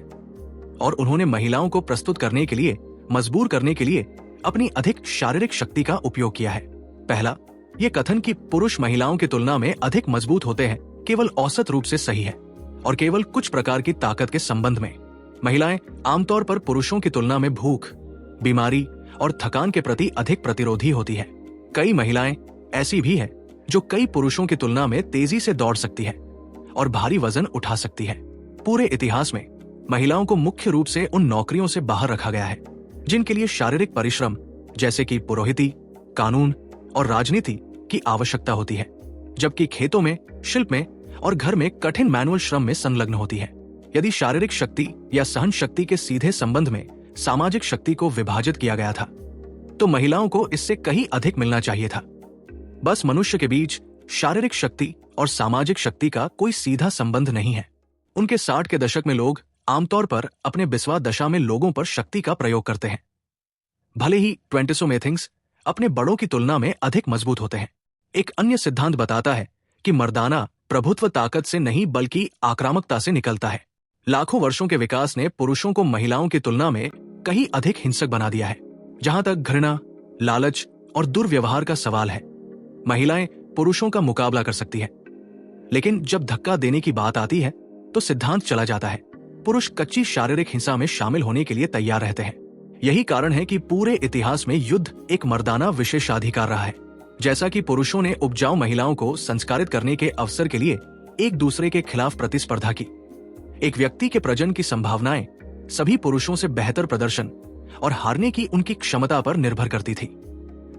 और उन्होंने महिलाओं को प्रस्तुत करने के लिए, मजबूर करने के लिए अपनी अधिक शारीरिक शक्ति का उपयोग किया है। पहला, ये कथन कि पुरुष महिलाओं की तुलना में अधिक मजबूत होते हैं केवल औसत रूप से सही है और केवल कुछ प्रकार की ताकत के संबंध में। महिलाएं आमतौर पर पुरुषों की तुलना में भूख, बीमारी और थकान के प्रति अधिक प्रतिरोधी होती है। कई महिलाएं ऐसी भी हैं जो कई पुरुषों की तुलना में तेजी से दौड़ सकती है और भारी वजन उठा सकती है। पूरे इतिहास में महिलाओं को मुख्य रूप से उन नौकरियों से बाहर रखा गया है जिनके लिए शारीरिक परिश्रम जैसे कि पुरोहिती, कानून और राजनीति की आवश्यकता होती है, जबकि खेतों में, शिल्प में और घर में कठिन मैनुअल श्रम में संलग्न होती है। यदि शारीरिक शक्ति या सहन शक्ति के सीधे संबंध में सामाजिक शक्ति को विभाजित किया गया था, तो महिलाओं को इससे कहीं अधिक मिलना चाहिए था। बस मनुष्य के बीच शारीरिक शक्ति और सामाजिक शक्ति का कोई सीधा संबंध नहीं है। उनके 60 के दशक में लोग आमतौर पर अपने बिस्वा दशा में लोगों पर शक्ति का प्रयोग करते हैं, भले ही 20 अपने बड़ों की तुलना में अधिक मजबूत होते हैं। एक अन्य सिद्धांत बताता है कि मर्दाना प्रभुत्व ताकत से नहीं बल्कि आक्रामकता से निकलता है। लाखों वर्षों के विकास ने पुरुषों को महिलाओं की तुलना में कहीं अधिक हिंसक बना दिया है। जहां तक घृणा, लालच और दुर्व्यवहार का सवाल है, महिलाएं पुरुषों का मुकाबला कर सकती है, लेकिन जब धक्का देने की बात आती है तो सिद्धांत चला जाता है। पुरुष कच्ची शारीरिक हिंसा में शामिल होने के लिए तैयार रहते हैं। यही कारण है कि पूरे इतिहास में युद्ध एक मर्दाना विशेषाधिकार रहा है। जैसा कि पुरुषों ने उपजाऊ महिलाओं को संस्कारित करने के अवसर के लिए एक दूसरे के खिलाफ प्रतिस्पर्धा की। एक व्यक्ति के प्रजनन की संभावनाएं सभी पुरुषों से बेहतर प्रदर्शन और हारने की उनकी क्षमता पर निर्भर करती थी।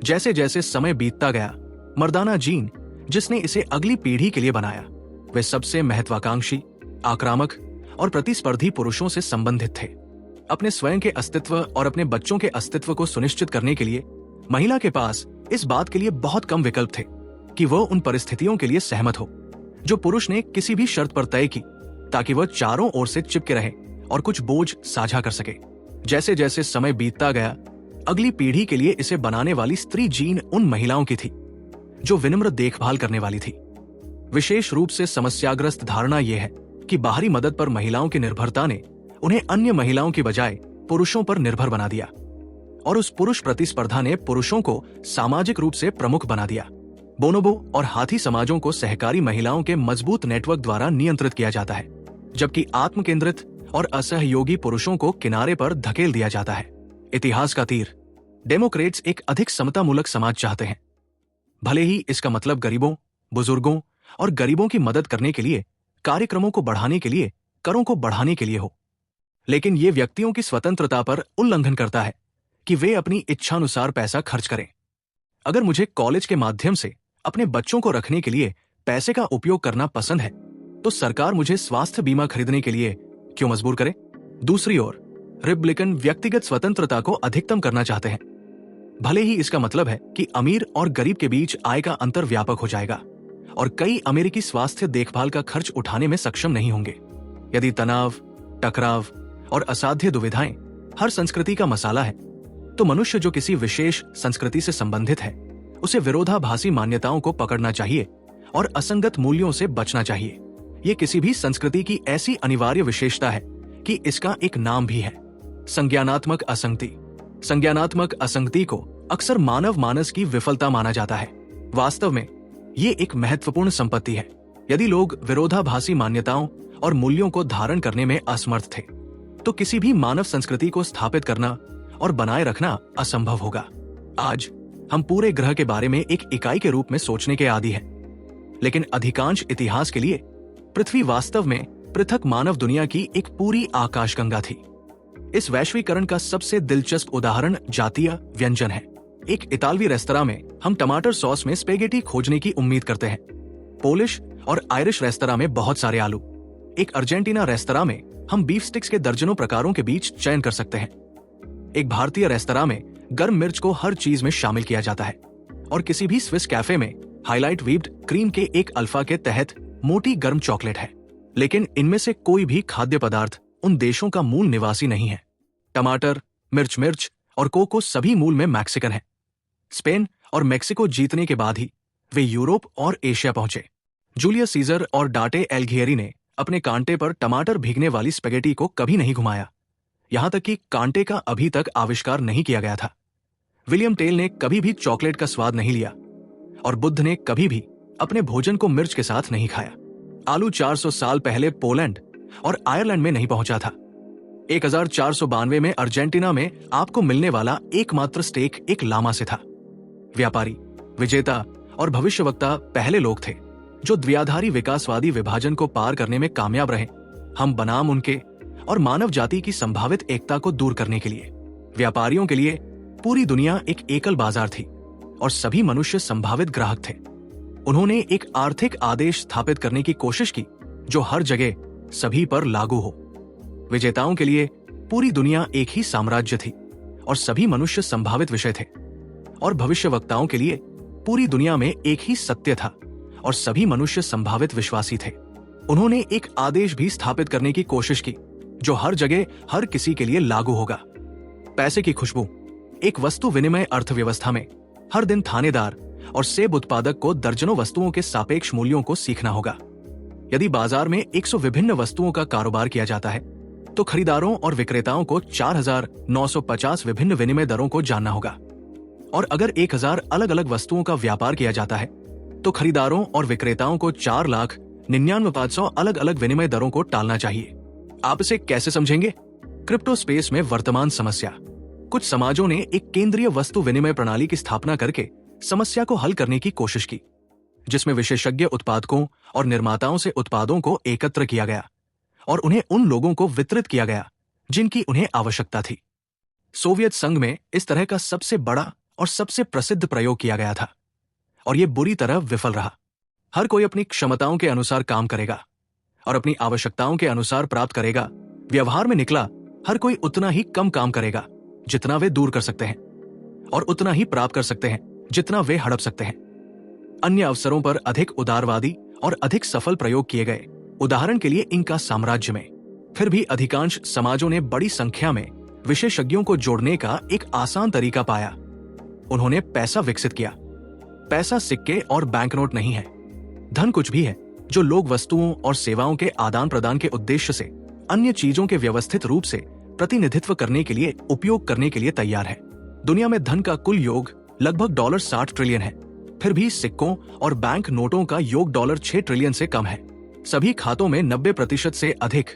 जैसे जैसे समय बीतता गया, मर्दाना जीन जिसने इसे अगली पीढ़ी के लिए बनाया, वे सबसे महत्वाकांक्षी, आक्रामक और प्रतिस्पर्धी पुरुषों से संबंधित थे। अपने स्वयं के अस्तित्व और अपने बच्चों के अस्तित्व को सुनिश्चित करने के लिए महिला के पास इस बात के लिए बहुत कम विकल्प थे कि वह उन परिस्थितियों के लिए सहमत हो जो पुरुष ने किसी भी शर्त पर तय की, ताकि वह चारों ओर से चिपके रहे और कुछ बोझ साझा कर सके। जैसे जैसे समय बीतता गया, अगली पीढ़ी के लिए इसे बनाने वाली स्त्री जीन उन महिलाओं की थी जो विनम्र देखभाल करने वाली थी। विशेष रूप से समस्याग्रस्त धारणा यह है कि बाहरी मदद पर महिलाओं की निर्भरता ने उन्हें अन्य महिलाओं की बजाय पुरुषों पर निर्भर बना दिया, और उस पुरुष प्रतिस्पर्धा ने पुरुषों को सामाजिक रूप से प्रमुख बना दिया। बोनोबो और हाथी समाजों को सहकारी महिलाओं के मजबूत नेटवर्क द्वारा नियंत्रित किया जाता है, जबकि आत्मकेंद्रित और असहयोगी पुरुषों को किनारे पर धकेल दिया जाता है। इतिहास का तीर, डेमोक्रेट्स एक अधिक समतामूलक समाज चाहते हैं, भले ही इसका मतलब गरीबों, बुजुर्गों और गरीबों की मदद करने के लिए, कार्यक्रमों को बढ़ाने के लिए, करों को बढ़ाने के लिए हो। लेकिन ये व्यक्तियों की स्वतंत्रता पर उल्लंघन करता है कि वे अपनी इच्छानुसार पैसा खर्च करें। अगर मुझे कॉलेज के माध्यम से अपने बच्चों को रखने के लिए पैसे का उपयोग करना पसंद है, तो सरकार मुझे स्वास्थ्य बीमा खरीदने के लिए क्यों मजबूर करे? दूसरी ओर रिपब्लिकन व्यक्तिगत स्वतंत्रता को अधिकतम करना चाहते हैं, भले ही इसका मतलब है कि अमीर और गरीब के बीच आय का अंतर व्यापक हो जाएगा और कई अमेरिकी स्वास्थ्य देखभाल का खर्च उठाने में सक्षम नहीं होंगे। यदि तनाव, टकराव और असाध्य दुविधाएं हर संस्कृति का मसाला है, तो मनुष्य जो किसी विशेष संस्कृति से संबंधित है, उसे विरोधाभासी मान्यताओं को पकड़ना चाहिए और असंगत मूल्यों से बचना चाहिए। ये किसी भी संस्कृति की ऐसी अनिवार्य विशेषता है कि इसका एक नाम भी है, संज्ञानात्मक असंगति। संज्ञानात्मक असंगति को अक्सर मानव मानस की विफलता माना जाता है। वास्तव में ये एक महत्वपूर्ण संपत्ति है। यदि लोग विरोधाभासी मान्यताओं और मूल्यों को धारण करने में असमर्थ थे, तो किसी भी मानव संस्कृति को स्थापित करना और बनाए रखना असंभव होगा। आज हम पूरे ग्रह के बारे में एक इकाई के रूप में सोचने के आदी हैं, लेकिन अधिकांश इतिहास के लिए पृथ्वी वास्तव में पृथक मानव दुनिया की एक पूरी आकाशगंगा थी। इस वैश्वीकरण का सबसे दिलचस्प उदाहरण जातीय व्यंजन है। एक इतालवी रेस्तरां में हम टमाटर सॉस में स्पेगेटी खोजने की उम्मीद करते हैं। पोलिश और आयरिश रेस्तरां में बहुत सारे आलू। एक अर्जेंटीना रेस्तरां में हम बीफ स्टिक्स के दर्जनों प्रकारों के बीच चयन कर सकते हैं। एक भारतीय रेस्तरां में गर्म मिर्च को हर चीज में शामिल किया जाता है और किसी भी स्विस कैफे में हाईलाइट व्हीप्ड क्रीम के एक अल्फा के तहत मोटी गर्म चॉकलेट है। लेकिन इनमें से कोई भी खाद्य पदार्थ उन देशों का मूल निवासी नहीं है। टमाटर, मिर्च और कोको सभी मूल में मैक्सिकन है। स्पेन और मेक्सिको जीतने के बाद ही वे यूरोप और एशिया पहुंचे। जूलियस सीजर और डाटे एलिघिएरी ने अपने कांटे पर टमाटर भीगने वाली स्पेगेटी को कभी नहीं घुमाया, यहां तक कि कांटे का अभी तक आविष्कार नहीं किया गया था। विलियम टेल ने कभी भी चॉकलेट का स्वाद नहीं लिया और बुद्ध ने कभी भी अपने भोजन को मिर्च के साथ नहीं खाया। आलू 400 साल पहले पोलैंड और आयरलैंड में नहीं पहुंचा था। 1492 में अर्जेंटीना में आपको मिलने वाला एकमात्र स्टेक एक लामा से था। व्यापारी, विजेता और भविष्यवक्ता पहले लोग थे जो द्विआधारी विकासवादी विभाजन को पार करने में कामयाब रहे, हम बनाम उनके और मानव जाति की संभावित एकता को दूर करने के लिए। व्यापारियों के लिए पूरी दुनिया एक एकल बाजार थी और सभी मनुष्य संभावित ग्राहक थे। उन्होंने एक आर्थिक आदेश स्थापित करने की कोशिश की जो हर जगह सभी पर लागू हो। विजेताओं के लिए पूरी दुनिया एक ही साम्राज्य थी और सभी मनुष्य संभावित विषय थे, और भविष्यवक्ताओं के लिए पूरी दुनिया में एक ही सत्य था और सभी मनुष्य संभावित विश्वासी थे। उन्होंने एक आदेश भी स्थापित करने की कोशिश की जो हर जगह हर किसी के लिए लागू होगा। पैसे की खुशबू। एक वस्तु विनिमय अर्थव्यवस्था में हर दिन थानेदार और सेब उत्पादक को दर्जनों वस्तुओं के सापेक्ष मूल्यों को सीखना होगा। यदि बाजार में 100 विभिन्न वस्तुओं का कारोबार किया जाता है तो खरीदारों और विक्रेताओं को 4950 विभिन्न विनिमय दरों को जानना होगा, और अगर 1000 अलग अलग वस्तुओं का व्यापार किया जाता है तो खरीदारों और विक्रेताओं को 4,99,500 अलग अलग विनिमय दरों को टालना चाहिए। आप इसे कैसे समझेंगे? क्रिप्टो स्पेस में वर्तमान समस्या। कुछ समाजों ने एक केंद्रीय वस्तु विनिमय प्रणाली की स्थापना करके समस्या को हल करने की कोशिश की, जिसमें विशेषज्ञ उत्पादकों और निर्माताओं से उत्पादों को एकत्र किया गया और उन्हें उन लोगों को वितरित किया गया जिनकी उन्हें आवश्यकता थी। सोवियत संघ में इस तरह का सबसे बड़ा और सबसे प्रसिद्ध प्रयोग किया गया था और यह बुरी तरह विफल रहा। हर कोई अपनी क्षमताओं के अनुसार काम करेगा और अपनी आवश्यकताओं के अनुसार प्राप्त करेगा। व्यवहार में निकला, हर कोई उतना ही कम काम करेगा जितना वे दूर कर सकते हैं और उतना ही प्राप्त कर सकते हैं जितना वे हड़प सकते हैं। अन्य अवसरों पर अधिक उदारवादी और अधिक सफल प्रयोग किए गए, उदाहरण के लिए इनका साम्राज्य में। फिर भी अधिकांश समाजों ने बड़ी संख्या में विशेषज्ञों को जोड़ने का एक आसान तरीका पाया। उन्होंने पैसा विकसित किया। पैसा सिक्के और बैंकनोट नहीं है। धन कुछ भी है जो लोग वस्तुओं और सेवाओं के आदान प्रदान के उद्देश्य से अन्य चीजों के व्यवस्थित रूप से प्रतिनिधित्व करने के लिए उपयोग करने के लिए तैयार है। दुनिया में धन का कुल योग लगभग $60 ट्रिलियन है। फिर भी सिक्कों और बैंक नोटों का योग $6 ट्रिलियन से कम है। सभी खातों में 90% से अधिक,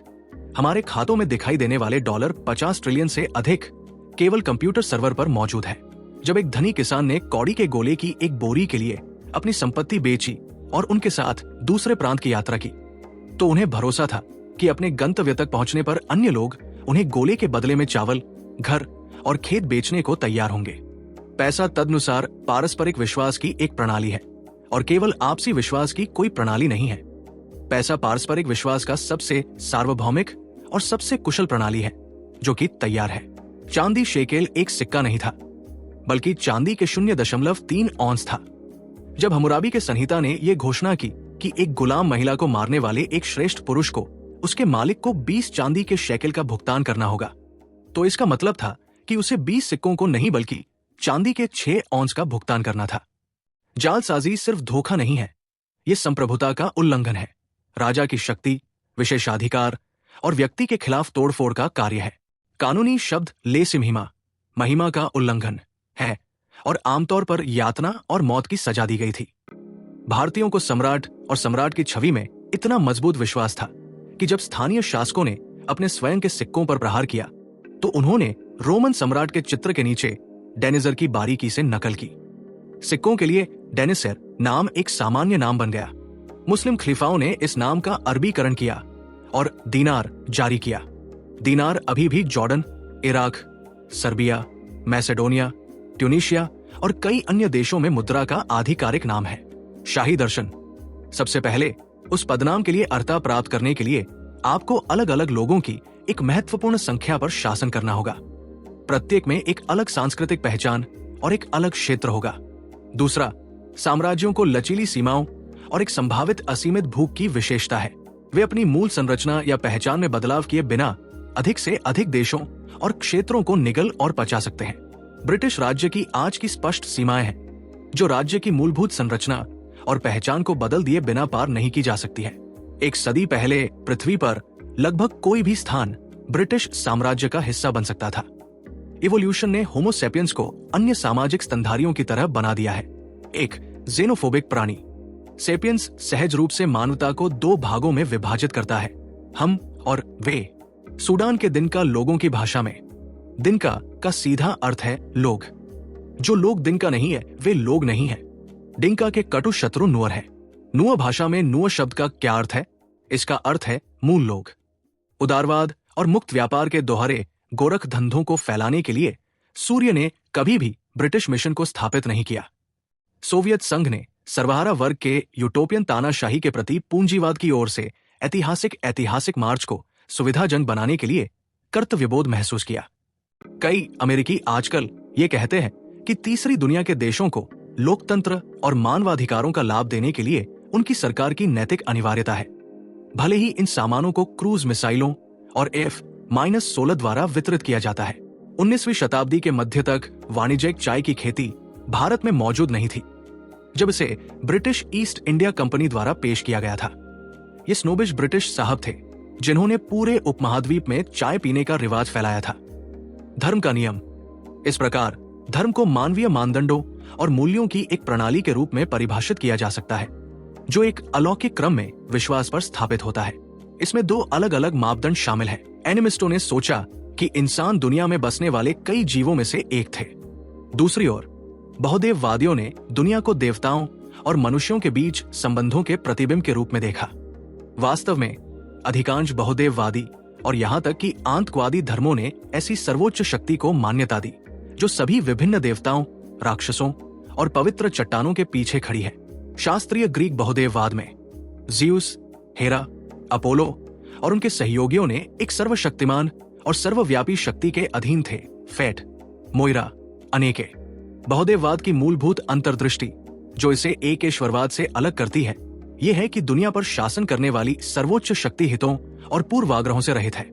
हमारे खातों में दिखाई देने वाले $50 ट्रिलियन से अधिक केवल कंप्यूटर सर्वर पर मौजूद है। जब एक धनी किसान ने कौड़ी के गोले की एक बोरी के लिए अपनी संपत्ति बेची और उनके साथ दूसरे प्रांत की यात्रा की, तो उन्हें भरोसा था कि अपने गंतव्य तक पहुंचने पर अन्य लोग उन्हें गोले के बदले में चावल, घर और खेत बेचने को तैयार होंगे। पैसा तदनुसार पारस्परिक विश्वास की एक प्रणाली है और केवल आपसी विश्वास की कोई प्रणाली नहीं है। पैसा पारस्परिक विश्वास का सबसे सार्वभौमिक और सबसे कुशल प्रणाली है जो कि तैयार है। चांदी शेकेल एक सिक्का नहीं था, बल्कि चांदी के 0.3 औंस था। जब हम्मुराबी के संहिता ने यह घोषणा की कि एक गुलाम महिला को मारने वाले एक श्रेष्ठ पुरुष को उसके मालिक को 20 चांदी के शेकेल का भुगतान करना होगा, तो इसका मतलब था कि उसे 20 सिक्कों को नहीं बल्कि चांदी के 6 औंस का भुगतान करना था। जालसाजी सिर्फ धोखा नहीं है, यह संप्रभुता का उल्लंघन है। राजा की शक्ति, विशेषाधिकार और व्यक्ति के खिलाफ तोड़फोड़ का कार्य है। कानूनी शब्द लेसी महिमा का उल्लंघन है और आमतौर पर यातना और मौत की सजा दी गई थी। भारतीयों को सम्राट और सम्राट की छवि में इतना मजबूत विश्वास था कि जब स्थानीय शासकों ने अपने स्वयं के सिक्कों पर प्रहार किया तो उन्होंने रोमन सम्राट के चित्र के नीचे डेनिजर की बारीकी से नकल की। सिक्कों के लिए डेनिसर नाम एक सामान्य नाम बन गया। मुस्लिम खलीफाओं ने इस नाम का अरबीकरण किया और दीनार जारी किया। दीनार अभी भी Jordan, Iraq, Serbia, Macedonia, Tunisia और कई अन्य देशों में मुद्रा का आधिकारिक नाम है। शाही दर्शन। सबसे पहले उस पदनाम के लिए अर्हता प्राप्त करने के लिए आपको अलग अलग लोगों की एक महत्वपूर्ण संख्या पर शासन करना होगा। प्रत्येक में एक अलग सांस्कृतिक पहचान और एक अलग क्षेत्र होगा। दूसरा, साम्राज्यों को लचीली सीमाओं और एक संभावित असीमित भूख की विशेषता है। वे अपनी मूल संरचना या पहचान में बदलाव किए बिना अधिक से अधिक देशों और क्षेत्रों को निगल और पचा सकते हैं। ब्रिटिश राज्य की आज की स्पष्ट सीमाएं हैं, जो राज्य की मूलभूत संरचना और पहचान को बदल दिए बिना पार नहीं की जा सकती है। एक सदी पहले पृथ्वी पर लगभग कोई भी स्थान ब्रिटिश साम्राज्य का हिस्सा बन सकता था। इवोल्यूशन ने होमो सेपियंस को अन्य सामाजिक स्तनधारियों की तरह बना दिया है। एक जेनोफोबिक प्राणी। सेपियंस सहज रूप से मानवता को दो भागों में विभाजित करता है, हम और वे। सूडान के दिनका लोगों की भाषा में दिनका का सीधा अर्थ है लोग। जो लोग दिनका नहीं है वे लोग नहीं है। डिंका के कटु शत्रु नुअर है। नुअर भाषा में नुअर शब्द का क्या अर्थ है? इसका अर्थ है मूल लोग। उदारवाद और मुक्त व्यापार के दोहरे गोरख धंधों को फैलाने के लिए सूर्य ने कभी भी ब्रिटिश मिशन को स्थापित नहीं किया। सोवियत संघ ने सर्वहारा वर्ग के यूटोपियन तानाशाही के प्रति पूंजीवाद की ओर से ऐतिहासिक मार्च को सुविधाजनक बनाने के लिए कर्तव्यबोध महसूस किया। कई अमेरिकी आजकल ये कहते हैं कि तीसरी दुनिया के देशों को लोकतंत्र और मानवाधिकारों का लाभ देने के लिए उनकी सरकार की नैतिक अनिवार्यता है, भले ही इन सामानों को क्रूज मिसाइलों और F-16 द्वारा वितरित किया जाता है। 19वीं शताब्दी के मध्य तक वाणिज्यिक चाय की खेती भारत में मौजूद नहीं थी, जब इसे ब्रिटिश ईस्ट इंडिया कंपनी द्वारा पेश किया गया था। ये स्नोबिश ब्रिटिश साहब थे जिन्होंने पूरे उपमहाद्वीप में चाय पीने का रिवाज फैलाया था। धर्म का नियम। इस प्रकार धर्म को मानवीय मानदंडों और मूल्यों की एक प्रणाली के रूप में परिभाषित किया जा सकता है, जो एक अलौकिक क्रम में विश्वास पर स्थापित होता है। इसमें दो अलग अलग मापदंड शामिल हैं। एनिमिस्टों ने सोचा कि इंसान दुनिया में बसने वाले कई जीवों में से एक थे। दूसरी ओर बहुदेववादियों ने दुनिया को देवताओं और मनुष्यों के बीच संबंधों के प्रतिबिंब के रूप में देखा। वास्तव में अधिकांश बहुदेववादी और यहाँ तक कि आंतकवादी धर्मों ने ऐसी सर्वोच्च शक्ति को मान्यता दी जो सभी विभिन्न देवताओं, राक्षसों और पवित्र चट्टानों के पीछे खड़ी है। शास्त्रीय ग्रीक बहुदेववाद में ज़्यूस, हेरा, अपोलो और उनके सहयोगियों ने एक सर्वशक्तिमान और सर्वव्यापी शक्ति के अधीन थे। फेट, मोइरा, अनेके। बहुदेववाद की मूलभूत अंतर्दृष्टि जो इसे एकेश्वरवाद से अलग करती है, यह है कि दुनिया पर शासन करने वाली सर्वोच्च शक्ति हितों और पूर्वाग्रहों से रहित है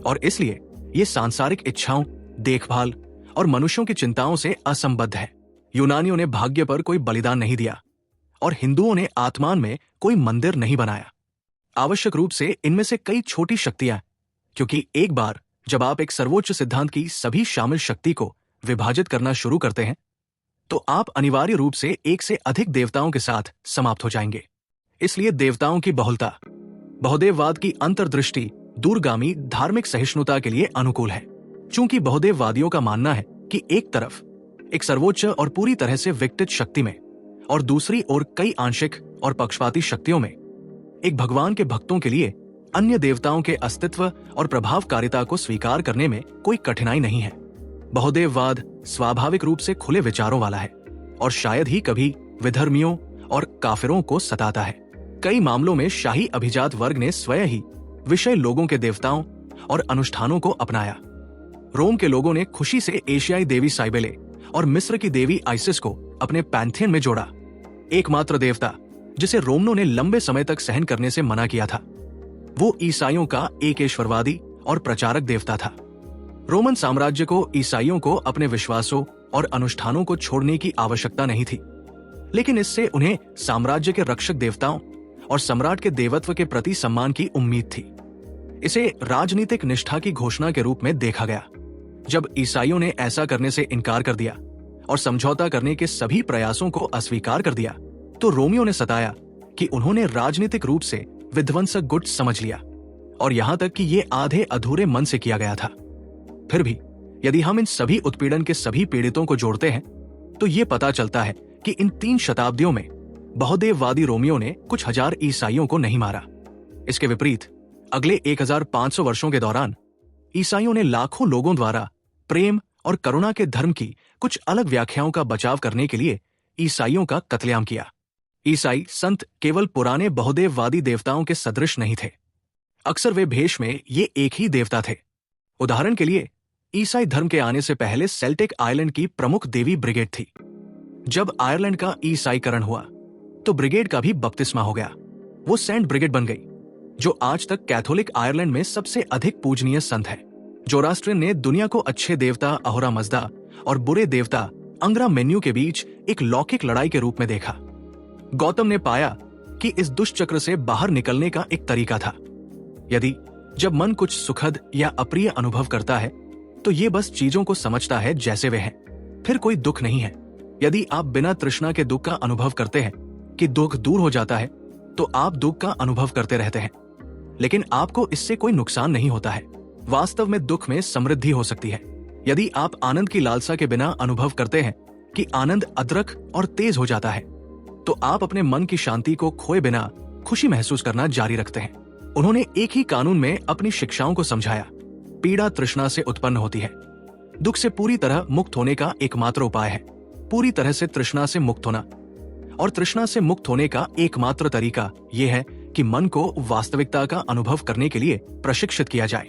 और इसलिए ये सांसारिक इच्छाओं, देखभाल और मनुष्यों की चिंताओं से असंबद्ध है। यूनानियों ने भाग्य पर कोई बलिदान नहीं दिया और हिंदुओं ने आत्मान में कोई मंदिर नहीं बनाया। आवश्यक रूप से इनमें से कई छोटी शक्तियां, क्योंकि एक बार जब आप एक सर्वोच्च सिद्धांत की सभी शामिल शक्ति को विभाजित करना शुरू करते हैं, तो आप अनिवार्य रूप से एक से अधिक देवताओं के साथ समाप्त हो जाएंगे। इसलिए देवताओं की बहुलता बहुदेववाद की अंतर्दृष्टि दूरगामी धार्मिक सहिष्णुता के लिए अनुकूल है। चूंकि बहुदेववादियों का मानना है कि एक तरफ एक सर्वोच्च और पूरी तरह से विकसित शक्ति में और दूसरी ओर कई आंशिक और पक्षपाती शक्तियों में एक भगवान के भक्तों के लिए अन्य देवताओं के अस्तित्व और प्रभावकारिता को स्वीकार करने में कोई कठिनाई नहीं है। बहुदेववाद स्वाभाविक रूप से खुले विचारों वाला है और शायद ही कभी विधर्मियों और काफिरों को सताता है। कई मामलों में शाही अभिजात वर्ग ने स्वयं ही विषय लोगों के देवताओं और अनुष्ठानों को अपनाया। रोम के लोगों ने खुशी से एशियाई देवी साइबेले और मिस्र की देवी आइसिस को अपने पैंथियन में जोड़ा। एकमात्र देवता जिसे रोमनों ने लंबे समय तक सहन करने से मना किया था, वो ईसाइयों का एकेश्वरवादी और प्रचारक देवता था। रोमन साम्राज्य को ईसाइयों को अपने विश्वासों और अनुष्ठानों को छोड़ने की आवश्यकता नहीं थी, लेकिन इससे उन्हें साम्राज्य के रक्षक देवताओं और सम्राट के देवत्व के प्रति सम्मान की उम्मीद थी। इसे राजनीतिक निष्ठा की घोषणा के रूप में देखा गया। जब ईसाइयों ने ऐसा करने से इनकार कर दिया और समझौता करने के सभी प्रयासों को अस्वीकार कर दिया, तो रोमियों ने सताया कि उन्होंने राजनीतिक रूप से विध्वंसक गुट समझ लिया और यहाँ तक कि ये आधे अधूरे मन से किया गया था। फिर भी यदि हम इन सभी उत्पीड़न के सभी पीड़ितों को जोड़ते हैं, तो ये पता चलता है कि इन 3 शताब्दियों में बहुदेववादी रोमियों ने कुछ हजार ईसाइयों को नहीं मारा। इसके विपरीत अगले 1500 वर्षों के दौरान ईसाइयों ने लाखों लोगों द्वारा प्रेम और करुणा के धर्म की कुछ अलग व्याख्याओं का बचाव करने के लिए ईसाइयों का कत्लेआम किया। ईसाई संत केवल पुराने बहुदेववादी देवताओं के सदृश नहीं थे। अक्सर वे भेष में ये एक ही देवता थे। उदाहरण के लिए ईसाई धर्म के आने से पहले सेल्टिक आयरलैंड की प्रमुख देवी ब्रिगेड थी। जब आयरलैंड का ईसाईकरण हुआ तो ब्रिगेड का भी बपतिस्मा हो गया। वो सेंट ब्रिगेड बन गई, जो आज तक कैथोलिक आयरलैंड में सबसे अधिक पूजनीय संत है। जोरास्ट्रियन ने दुनिया को अच्छे देवता अहोरा मज़दा और बुरे देवता अंग्रा मेन्यू के बीच एक लौकिक लड़ाई के रूप में देखा। गौतम ने पाया कि इस दुष्चक्र से बाहर निकलने का एक तरीका था। यदि जब मन कुछ सुखद या अप्रिय अनुभव करता है तो ये बस चीजों को समझता है जैसे वे हैं, फिर कोई दुख नहीं है। यदि आप बिना तृष्णा के दुख का अनुभव करते हैं कि दुख दूर हो जाता है तो आप दुख का अनुभव करते रहते हैं, लेकिन आपको इससे कोई नुकसान नहीं होता है। वास्तव में दुख में समृद्धि हो सकती है। यदि आप आनंद की लालसा के बिना अनुभव करते हैं कि आनंद अदरक और तेज हो जाता है, तो आप अपने मन की शांति को खोए बिना खुशी महसूस करना जारी रखते हैं। उन्होंने एक ही कानून में अपनी शिक्षाओं को समझाया। पीड़ा तृष्णा से उत्पन्न होती है। दुख से पूरी तरह मुक्त होने का एकमात्र उपाय है पूरी तरह से तृष्णा से मुक्त होना, और तृष्णा से मुक्त होने का एकमात्र तरीका यह है कि मन को वास्तविकता का अनुभव करने के लिए प्रशिक्षित किया जाए।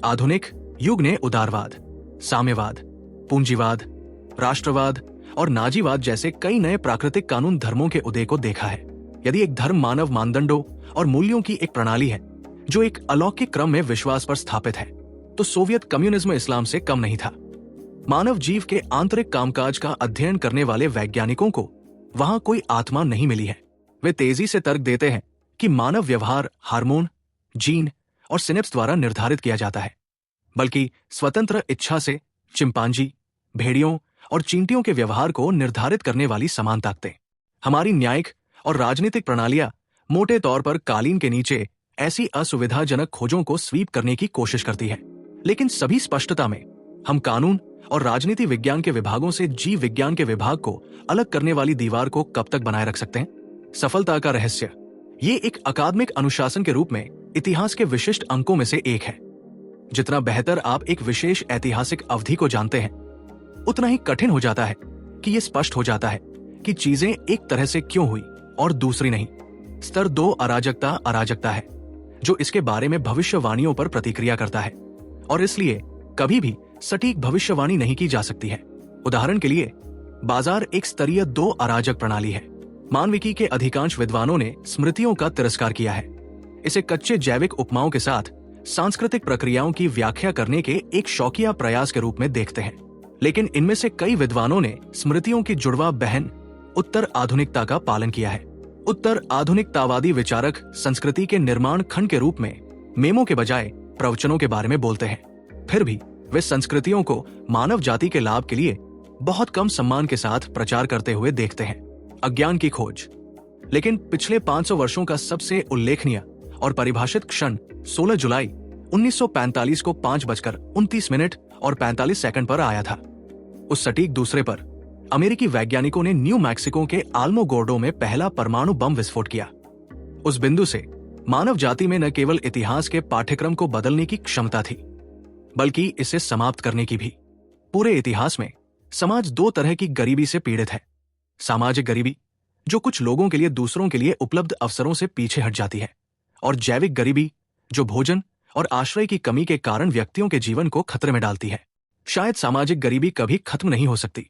आधुनिक युग ने उदारवाद, साम्यवाद, पूंजीवाद, राष्ट्रवाद और नाजीवाद जैसे कई नए प्राकृतिक कानून धर्मों के उदय को देखा है। यदि एक धर्म मानव मानदंडों और मूल्यों की एक प्रणाली है जो एक अलौकिक क्रम में विश्वास पर स्थापित है, तो सोवियत कम्युनिज्म इस्लाम से कम नहीं था। मानव जीव के आंतरिक कामकाज का अध्ययन करने वाले वैज्ञानिकों को वहां कोई आत्मा नहीं मिली है। वे तेजी से तर्क देते हैं कि मानव व्यवहार हार्मोन, जीन और सिनेप्स द्वारा निर्धारित किया जाता है, बल्कि स्वतंत्र इच्छा से चिंपांजी, भेड़ियों और चींटियों के व्यवहार को निर्धारित करने वाली समान ताकतें। हमारी न्यायिक और राजनीतिक प्रणालियां मोटे तौर पर कालीन के नीचे ऐसी असुविधाजनक खोजों को स्वीप करने की कोशिश करती है, लेकिन सभी स्पष्टता में हम कानून और राजनीति विज्ञान के विभागों से जीव विज्ञान के विभाग को अलग करने वाली दीवार को कब तक बनाए रख सकते हैं? सफलता का रहस्य ये एक अकादमिक अनुशासन के रूप में इतिहास के विशिष्ट अंकों में से एक है। जितना बेहतर आप एक विशेष ऐतिहासिक अवधि को जानते हैं, उतना ही कठिन हो जाता है कि यह स्पष्ट हो जाता है कि चीजें एक तरह से क्यों हुई और दूसरी नहीं। स्तर 2 अराजकता है, जो इसके बारे में भविष्यवाणियों पर प्रतिक्रिया करता है, और इसलिए कभी भी सटीक भविष्यवाणी नहीं की जा सकती है। उदाहरण के लिए, बाजार एक स्तरीय 2 अराजक प्रणाली है। मानविकी के अधिकांश विद्वानों ने स्मृतियों का तिरस्कार किया है। इसे कच्चे जैविक उपमाओं के साथ सांस्कृतिक प्रक्रियाओं की व्याख्या करने के एक शौकिया प्रयास के रूप में देखते हैं, लेकिन इनमें से कई विद्वानों ने स्मृतियों की जुड़वा बहन उत्तर आधुनिकता का पालन किया है। उत्तर आधुनिकतावादी विचारक संस्कृति के निर्माण खंड के रूप में मेमो के बजाय प्रवचनों के बारे में बोलते हैं। फिर भी वे संस्कृतियों को मानव जाति के लाभ के लिए बहुत कम सम्मान के साथ प्रचार करते हुए देखते हैं। अज्ञान की खोज। लेकिन पिछले 500 वर्षों का सबसे उल्लेखनीय और परिभाषित क्षण 16 जुलाई 1945 को 5:29 और 45 सेकंड पर आया था। उस सटीक दूसरे पर अमेरिकी वैज्ञानिकों ने न्यू मैक्सिको के आल्मोगोर्डो में पहला परमाणु बम विस्फोट किया। उस बिंदु से मानव जाति में न केवल इतिहास के पाठ्यक्रम को बदलने की क्षमता थी, बल्कि इसे समाप्त करने की भी। पूरे इतिहास में समाज 2 तरह की गरीबी से पीड़ित है। सामाजिक गरीबी, जो कुछ लोगों के लिए दूसरों के लिए उपलब्ध अवसरों से पीछे हट जाती है, और जैविक गरीबी, जो भोजन और आश्रय की कमी के कारण व्यक्तियों के जीवन को खतरे में डालती है। शायद सामाजिक गरीबी कभी खत्म नहीं हो सकती,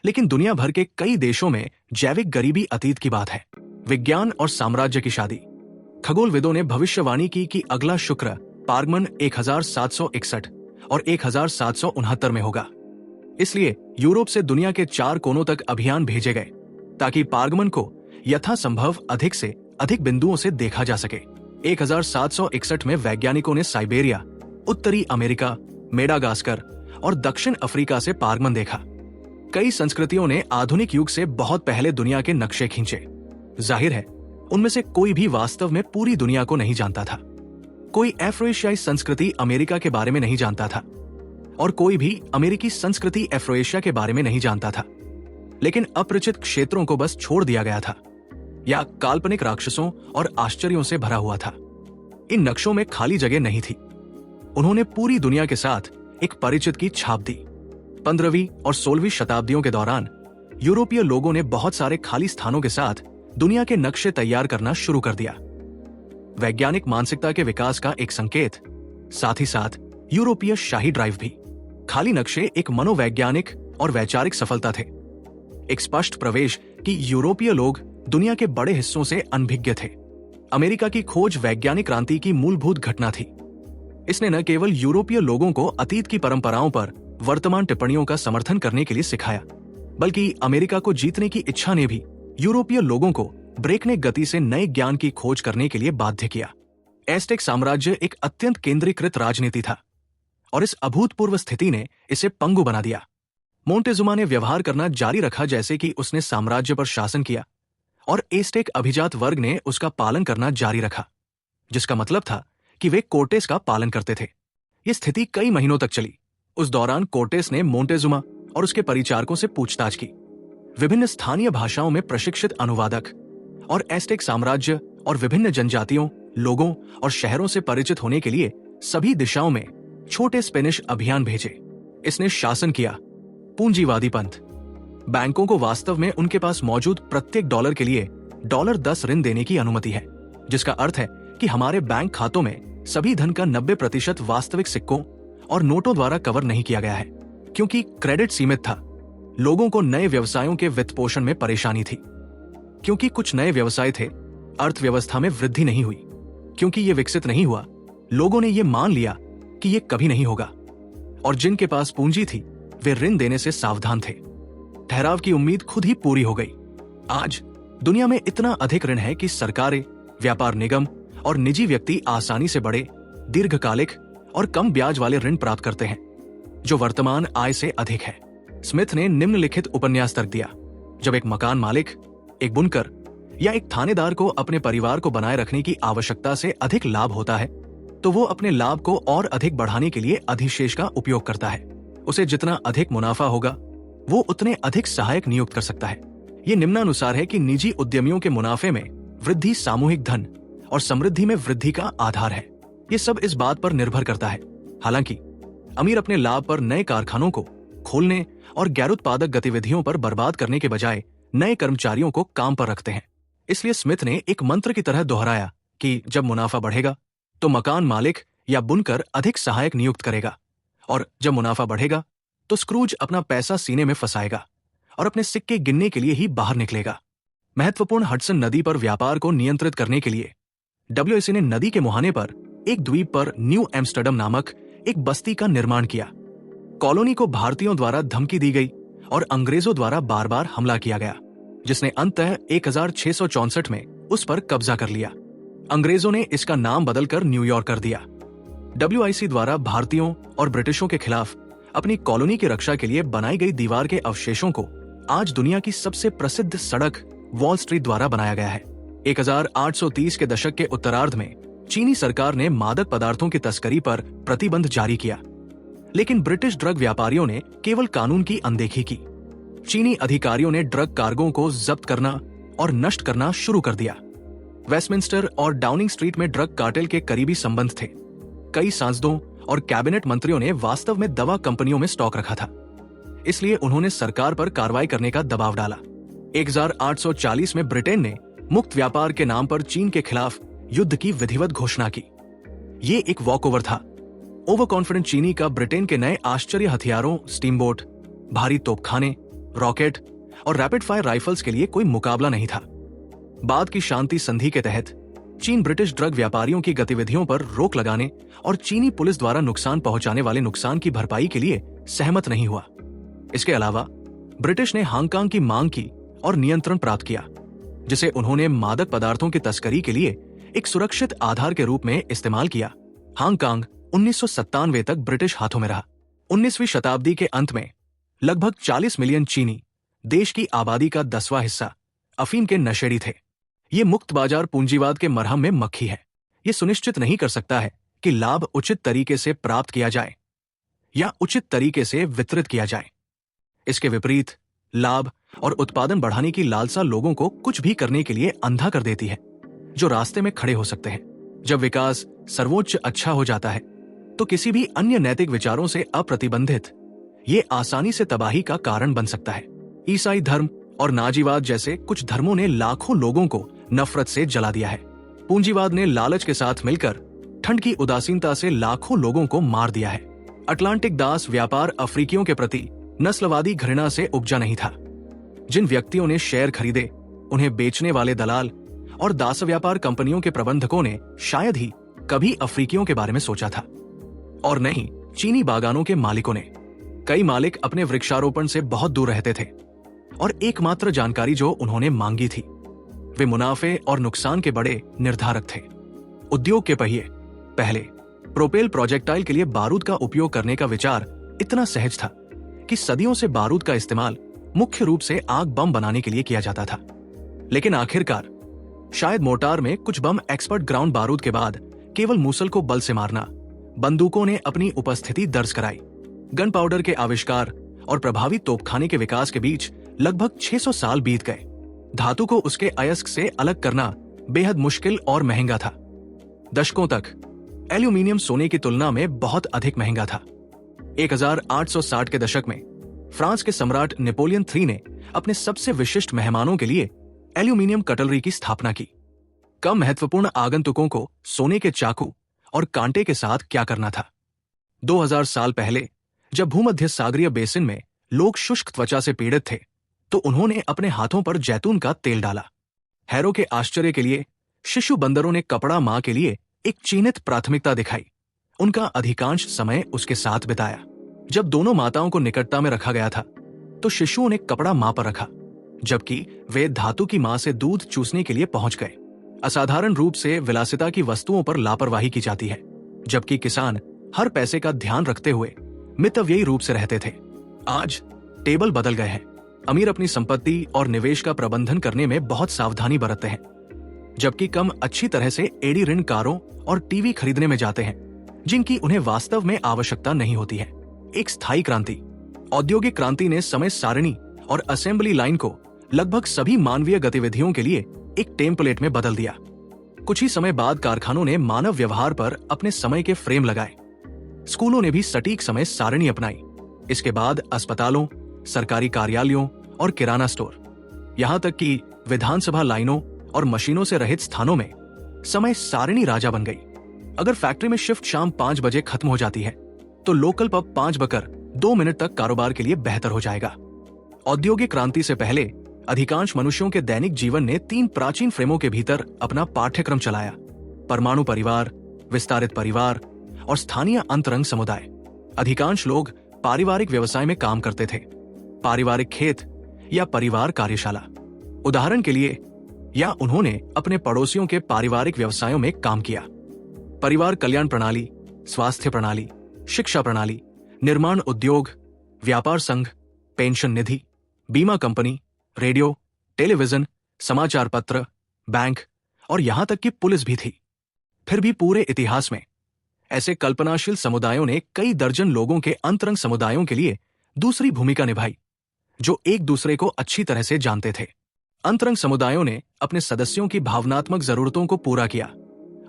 लेकिन दुनिया भर के कई देशों में जैविक गरीबी अतीत की बात है। विज्ञान और साम्राज्य की शादी। खगोलविदों ने भविष्यवाणी की कि अगला शुक्र पार्गमन 1761 और 1769 में होगा। इसलिए यूरोप से दुनिया के 4 कोनों तक अभियान भेजे गए ताकि पार्गमन को यथासंभव अधिक से अधिक बिंदुओं से देखा जा सके। 1761 में वैज्ञानिकों ने साइबेरिया, उत्तरी अमेरिका, मेडागास्कर और दक्षिण अफ्रीका से पार्गमन देखा। कई संस्कृतियों ने आधुनिक युग से बहुत पहले दुनिया के नक्शे खींचे। जाहिर है, उनमें से कोई भी वास्तव में पूरी दुनिया को नहीं जानता था। कोई अफ्रो-एशियाई संस्कृति अमेरिका के बारे में नहीं जानता था, और कोई भी अमेरिकी संस्कृति अफ्रो-एशिया के बारे में नहीं जानता था। लेकिन अपरिचित क्षेत्रों को बस छोड़ दिया गया था, या काल्पनिक राक्षसों और आश्चर्यों से भरा हुआ था। इन नक्शों में खाली जगह नहीं थी। उन्होंने पूरी दुनिया के साथ एक परिचित की छाप दी। 15वीं और 16वीं शताब्दियों के दौरान यूरोपीय लोगों ने बहुत सारे खाली स्थानों के साथ दुनिया के नक्शे तैयार करना शुरू कर दिया। वैज्ञानिक मानसिकता के विकास का एक संकेत, साथ ही साथ यूरोपीय शाही ड्राइव भी। खाली नक्शे एक मनोवैज्ञानिक और वैचारिक सफलता थे। एक स्पष्ट प्रवेश कि यूरोपीय लोग दुनिया के बड़े हिस्सों से अनभिज्ञ थे। अमेरिका की खोज वैज्ञानिक क्रांति की मूलभूत घटना थी। इसने न केवल यूरोपीय लोगों को अतीत की परंपराओं पर वर्तमान टिप्पणियों का समर्थन करने के लिए सिखाया, बल्कि अमेरिका को जीतने की इच्छा ने भी यूरोपीय लोगों को ब्रेकनेक गति से नए ज्ञान की खोज करने के लिए बाध्य किया। एज़टेक साम्राज्य एक अत्यंत केंद्रीकृत राजनीति था और इस अभूतपूर्व स्थिति ने इसे पंगु बना दिया। मोंटेजुमा ने व्यवहार करना जारी रखा जैसे कि उसने साम्राज्य पर शासन किया, और एज़टेक अभिजात वर्ग ने उसका पालन करना जारी रखा, जिसका मतलब था कि वे कोर्टेस का पालन करते थे। यह स्थिति कई महीनों तक चली। उस दौरान कोर्टेस ने मोंटेजुमा और उसके परिचारकों से पूछताछ की। विभिन्न स्थानीय भाषाओं में प्रशिक्षित अनुवादक और एज़टेक साम्राज्य और विभिन्न जनजातियों, लोगों और शहरों से परिचित होने के लिए सभी दिशाओं में छोटे स्पेनिश अभियान भेजे। इसने शासन किया। पूंजीवादी पंथ। बैंकों को वास्तव में उनके पास मौजूद प्रत्येक डॉलर के लिए $10 ऋण देने की अनुमति है, जिसका अर्थ है कि हमारे बैंक खातों में सभी धन का 90% वास्तविक सिक्कों और नोटों द्वारा कवर नहीं किया गया है, क्योंकि क्रेडिट सीमित था। लोगों को नए व्यवसायों के वित्त पोषण में परेशानी थी। क्योंकि कुछ नए व्यवसाय थे, अर्थव्यवस्था में वृद्धि नहीं हुई। क्योंकि ये विकसित नहीं हुआ, लोगों ने ये मान लिया कि ये कभी नहीं होगा, और जिनके पास पूंजी थी वे ऋण देने से सावधान थे। ठहराव की उम्मीद खुद ही पूरी हो गई। आज दुनिया में इतना अधिक ऋण है कि सरकारें, व्यापार निगम और निजी व्यक्ति आसानी से बड़े, दीर्घकालिक और कम ब्याज वाले ऋण प्राप्त करते हैं, जो वर्तमान आय से अधिक है। स्मिथ ने निम्नलिखित उपन्यास तर्क दिया: जब एक मकान मालिक, एक बुनकर या एक थानेदार को अपने परिवार को बनाए रखने की आवश्यकता से अधिक लाभ होता है, तो वो अपने लाभ को और अधिक बढ़ाने के लिए अधिशेष का उपयोग करता है। उसे जितना अधिक मुनाफा होगा, वो उतने अधिक सहायक नियुक्त कर सकता है। ये निम्नानुसार है कि निजी उद्यमियों के मुनाफे में वृद्धि सामूहिक धन और समृद्धि में वृद्धि का आधार है। ये सब इस बात पर निर्भर करता है। हालांकि अमीर अपने लाभ पर नए कारखानों को खोलने और गैर उत्पादक गतिविधियों पर बर्बाद करने के बजाय नए कर्मचारियों को काम पर रखते हैं। इसलिए स्मिथ ने एक मंत्र की तरह दोहराया कि जब मुनाफा बढ़ेगा तो मकान मालिक या बुनकर अधिक सहायक नियुक्त करेगा, और जब मुनाफा बढ़ेगा तो स्क्रूज अपना पैसा सीने में फंसाएगा और अपने सिक्के गिनने के लिए ही बाहर निकलेगा। महत्वपूर्ण हडसन नदी पर व्यापार को नियंत्रित करने के लिए डब्ल्यूएसी ने नदी के मुहाने पर एक द्वीप पर न्यू एम्स्टर्डम नामक एक बस्ती का निर्माण किया। कॉलोनी को भारतीयों द्वारा धमकी दी गई और अंग्रेजों द्वारा बार बार हमला किया गया, जिसने अंततः 1664 में उस पर कब्जा कर लिया। अंग्रेजों ने इसका नाम बदलकर न्यूयॉर्क कर दिया। डब्ल्यूआईसी द्वारा भारतीयों और ब्रिटिशों के खिलाफ अपनी कॉलोनी की रक्षा के लिए बनाई गई दीवार के अवशेषों को आज दुनिया की सबसे प्रसिद्ध सड़क वॉल स्ट्रीट द्वारा बनाया गया है। 1830 के दशक के उत्तरार्ध में चीनी सरकार ने मादक पदार्थों की तस्करी पर प्रतिबंध जारी किया, लेकिन ब्रिटिश ड्रग व्यापारियों ने केवल कानून की अनदेखी की। चीनी अधिकारियों ने ड्रग कार्गो को जब्त करना और नष्ट करना शुरू कर दिया। वेस्टमिंस्टर और डाउनिंग स्ट्रीट में ड्रग कार्टेल के करीबी संबंध थे। कई सांसदों और कैबिनेट मंत्रियों ने वास्तव में दवा कंपनियों में स्टॉक रखा था, इसलिए उन्होंने सरकार पर कार्रवाई करने का दबाव डाला। 1840 में ब्रिटेन ने मुक्त व्यापार के नाम पर चीन के खिलाफ युद्ध की विधिवत घोषणा की। ये एक वॉकओवर था। ओवर कॉन्फिडेंट चीनी का ब्रिटेन के नए आश्चर्य हथियारों, स्टीमबोट, भारी तोपखाने, रॉकेट और रैपिड फायर राइफल्स के लिए कोई मुकाबला नहीं था। बाद की शांति संधि के तहत चीन ब्रिटिश ड्रग व्यापारियों की गतिविधियों पर रोक लगाने और चीनी पुलिस द्वारा नुकसान पहुंचाने वाले नुकसान की भरपाई के लिए सहमत नहीं हुआ। इसके अलावा ब्रिटिश ने हांगकांग की मांग की और नियंत्रण प्राप्त किया, जिसे उन्होंने मादक पदार्थों की तस्करी के लिए एक सुरक्षित आधार के रूप में इस्तेमाल किया। हांगकांग 1997 तक ब्रिटिश हाथों में रहा। 19वीं शताब्दी के अंत में लगभग 40 मिलियन चीनी, देश की आबादी का 10वां हिस्सा, अफीम के नशेड़ी थे। ये मुक्त बाजार पूंजीवाद के मरहम में मक्खी है। ये सुनिश्चित नहीं कर सकता है कि लाभ उचित तरीके से प्राप्त किया जाए या उचित तरीके से वितरित किया जाए। इसके विपरीत लाभ और उत्पादन बढ़ाने की लालसा लोगों को कुछ भी करने के लिए अंधा कर देती है, जो रास्ते में खड़े हो सकते हैं। जब विकास सर्वोच्च अच्छा हो जाता है तो किसी भी अन्य नैतिक विचारों से अप्रतिबंधित ये आसानी से तबाही का कारण बन सकता है। ईसाई धर्म और नाजीवाद जैसे कुछ धर्मों ने लाखों लोगों को नफरत से जला दिया है। पूंजीवाद ने लालच के साथ मिलकर ठंड की उदासीनता से लाखों लोगों को मार दिया है। अटलांटिक दास व्यापार अफ्रीकियों के प्रति नस्लवादी घृणा से उपजा नहीं था। जिन व्यक्तियों ने शेयर खरीदे, उन्हें बेचने वाले दलाल और दास व्यापार कंपनियों के प्रबंधकों ने शायद ही कभी अफ्रीकियों के बारे में सोचा था। और नहीं चीनी बागानों के मालिकों ने। कई मालिक अपने वृक्षारोपण से बहुत दूर रहते थे और एकमात्र जानकारी जो उन्होंने मांगी थी वे मुनाफे और नुकसान के बड़े निर्धारक थे। उद्योग के पहिए पहले प्रोपेल प्रोजेक्टाइल के लिए बारूद का उपयोग करने का विचार इतना सहज था कि सदियों से बारूद का इस्तेमाल मुख्य रूप से आग बम बनाने के लिए किया जाता था। लेकिन आखिरकार शायद मोर्टार में कुछ बम एक्सपर्ट ग्राउंड बारूद के बाद केवल मूसल को बल से मारना, बंदूकों ने अपनी उपस्थिति दर्ज कराई। गन पाउडर के आविष्कार और प्रभावी तोपखाने के विकास के बीच लगभग 600 साल बीत गए। धातु को उसके अयस्क से अलग करना बेहद मुश्किल और महंगा था। दशकों तक एल्यूमीनियम सोने की तुलना में बहुत अधिक महंगा था। 1860 के दशक में फ्रांस के सम्राट नेपोलियन III ने अपने सबसे विशिष्ट मेहमानों के लिए एल्यूमीनियम कटलरी की स्थापना की। कम महत्वपूर्ण आगंतुकों को सोने के चाकू और कांटे के साथ क्या करना था। 2000 साल पहले जब भूमध्य सागरीय बेसिन में लोग शुष्क त्वचा से पीड़ित थे तो उन्होंने अपने हाथों पर जैतून का तेल डाला। हैरो के आश्चर्य के लिए शिशु बंदरों ने कपड़ा मां के लिए एक चिन्हित प्राथमिकता दिखाई। उनका अधिकांश समय उसके साथ बिताया। जब दोनों माताओं को निकटता में रखा गया था तो शिशुओं ने कपड़ा मां पर रखा, जबकि वे धातु की मां से दूध चूसने के लिए पहुंच गए। असाधारण रूप से विलासिता की वस्तुओं पर लापरवाही की जाती है, जबकि किसान हर पैसे का ध्यान रखते हुए मितव्ययी रूप से रहते थे। आज टेबल बदल गए हैं। अमीर अपनी संपत्ति और निवेश का प्रबंधन करने में बहुत सावधानी बरतते हैं, जबकि कम अच्छी तरह से एडी ऋण कारों और टीवी खरीदने में जाते हैं जिनकी उन्हें वास्तव में आवश्यकता नहीं होती है। एक स्थायी क्रांति। औद्योगिक क्रांति ने समय सारणी और असेंबली लाइन को लगभग सभी मानवीय गतिविधियों के लिए एक टेम्पलेट में बदल दिया। कुछ ही समय बाद कारखानों ने मानव व्यवहार पर अपने समय के फ्रेम लगाए। स्कूलों ने भी सटीक समय सारणी अपनाई। इसके बाद अस्पतालों, सरकारी कार्यालयों और किराना स्टोर, यहां तक कि विधानसभा लाइनों और मशीनों से रहित स्थानों में समय सारणी राजा बन गई। अगर फैक्ट्री में शिफ्ट शाम 5 बजे खत्म हो जाती है तो लोकल पब 5 तक कारोबार के लिए बेहतर हो जाएगा। औद्योगिक क्रांति से पहले अधिकांश मनुष्यों के दैनिक जीवन ने 3 प्राचीन फ्रेमों के भीतर अपना पाठ्यक्रम चलाया: परमाणु परिवार, विस्तारित परिवार और स्थानीय अंतरंग समुदाय। अधिकांश लोग पारिवारिक व्यवसाय में काम करते थे, पारिवारिक खेत या परिवार कार्यशाला। उदाहरण के लिए, या उन्होंने अपने पड़ोसियों के पारिवारिक व्यवसायों में काम किया। परिवार कल्याण प्रणाली, स्वास्थ्य प्रणाली, शिक्षा प्रणाली, निर्माण उद्योग, व्यापार संघ, पेंशन निधि, बीमा कंपनी, रेडियो, टेलीविजन, समाचार पत्र, बैंक और यहां तक कि पुलिस भी थी। फिर भी पूरे इतिहास में ऐसे कल्पनाशील समुदायों ने कई दर्जन लोगों के अंतरंग समुदायों के लिए दूसरी भूमिका निभाई, जो एक दूसरे को अच्छी तरह से जानते थे। अंतरंग समुदायों ने अपने सदस्यों की भावनात्मक जरूरतों को पूरा किया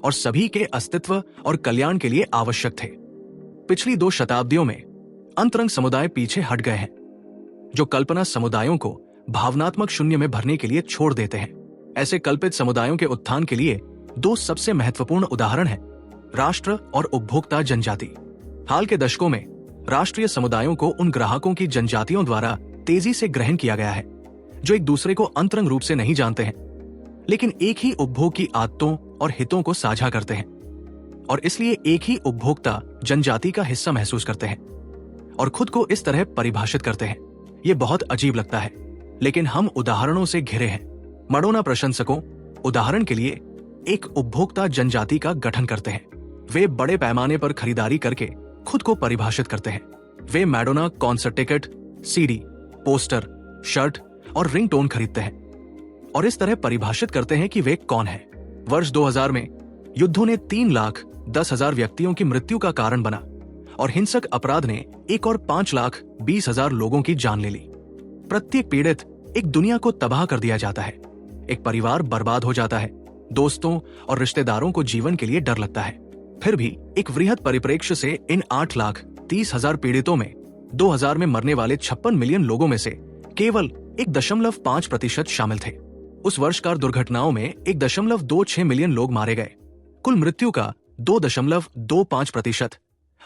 और सभी के अस्तित्व और कल्याण के लिए आवश्यक थे। पिछली 2 शताब्दियों में अंतरंग समुदाय पीछे हट गए हैं, जो कल्पना समुदायों को भावनात्मक शून्य में भरने के लिए छोड़ देते हैं। ऐसे कल्पित समुदायों के उत्थान के लिए 2 सबसे महत्वपूर्ण उदाहरण हैं: राष्ट्र और उपभोक्ता जनजाति। हाल के दशकों में राष्ट्रीय समुदायों को उन ग्राहकों की जनजातियों द्वारा तेजी से ग्रहण किया गया है जो एक दूसरे को अंतरंग रूप से नहीं जानते हैं, लेकिन एक ही उपभोग की आदतों और हितों को साझा करते हैं, और इसलिए एक ही उपभोक्ता जनजाति का हिस्सा महसूस करते हैं और खुद को इस तरह परिभाषित करते हैं। ये बहुत अजीब लगता है, लेकिन हम उदाहरणों से घिरे हैं। मडोना प्रशंसकों, उदाहरण के लिए, एक उपभोक्ता जनजाति का गठन करते हैं। वे बड़े पैमाने पर खरीदारी करके खुद को परिभाषित करते हैं। वे Madonna concert ticket, CD, poster, shirt और रिंगटोन खरीदते हैं और इस तरह परिभाषित करते हैं कि वे कौन हैं। वर्ष 2000 में युद्धों ने 3,10,000 व्यक्तियों की मृत्यु का कारण बना और हिंसक अपराध ने एक और 5,20,000 लोगों की जान ले ली। प्रत्येक पीड़ित एक दुनिया को तबाह कर दिया जाता है। एक परिवार बर्बाद हो जाता है। दोस्तों और रिश्तेदारों को जीवन के लिए डर लगता है। फिर भी एक वृहद परिप्रेक्ष्य से इन 8,30,000 पीड़ितों में 2000 में मरने वाले 56 मिलियन लोगों में से केवल 1.5% शामिल थे। उस वर्ष कार दुर्घटनाओं में 1.26 मिलियन लोग मारे गए। कुल मृत्यु का 2.25%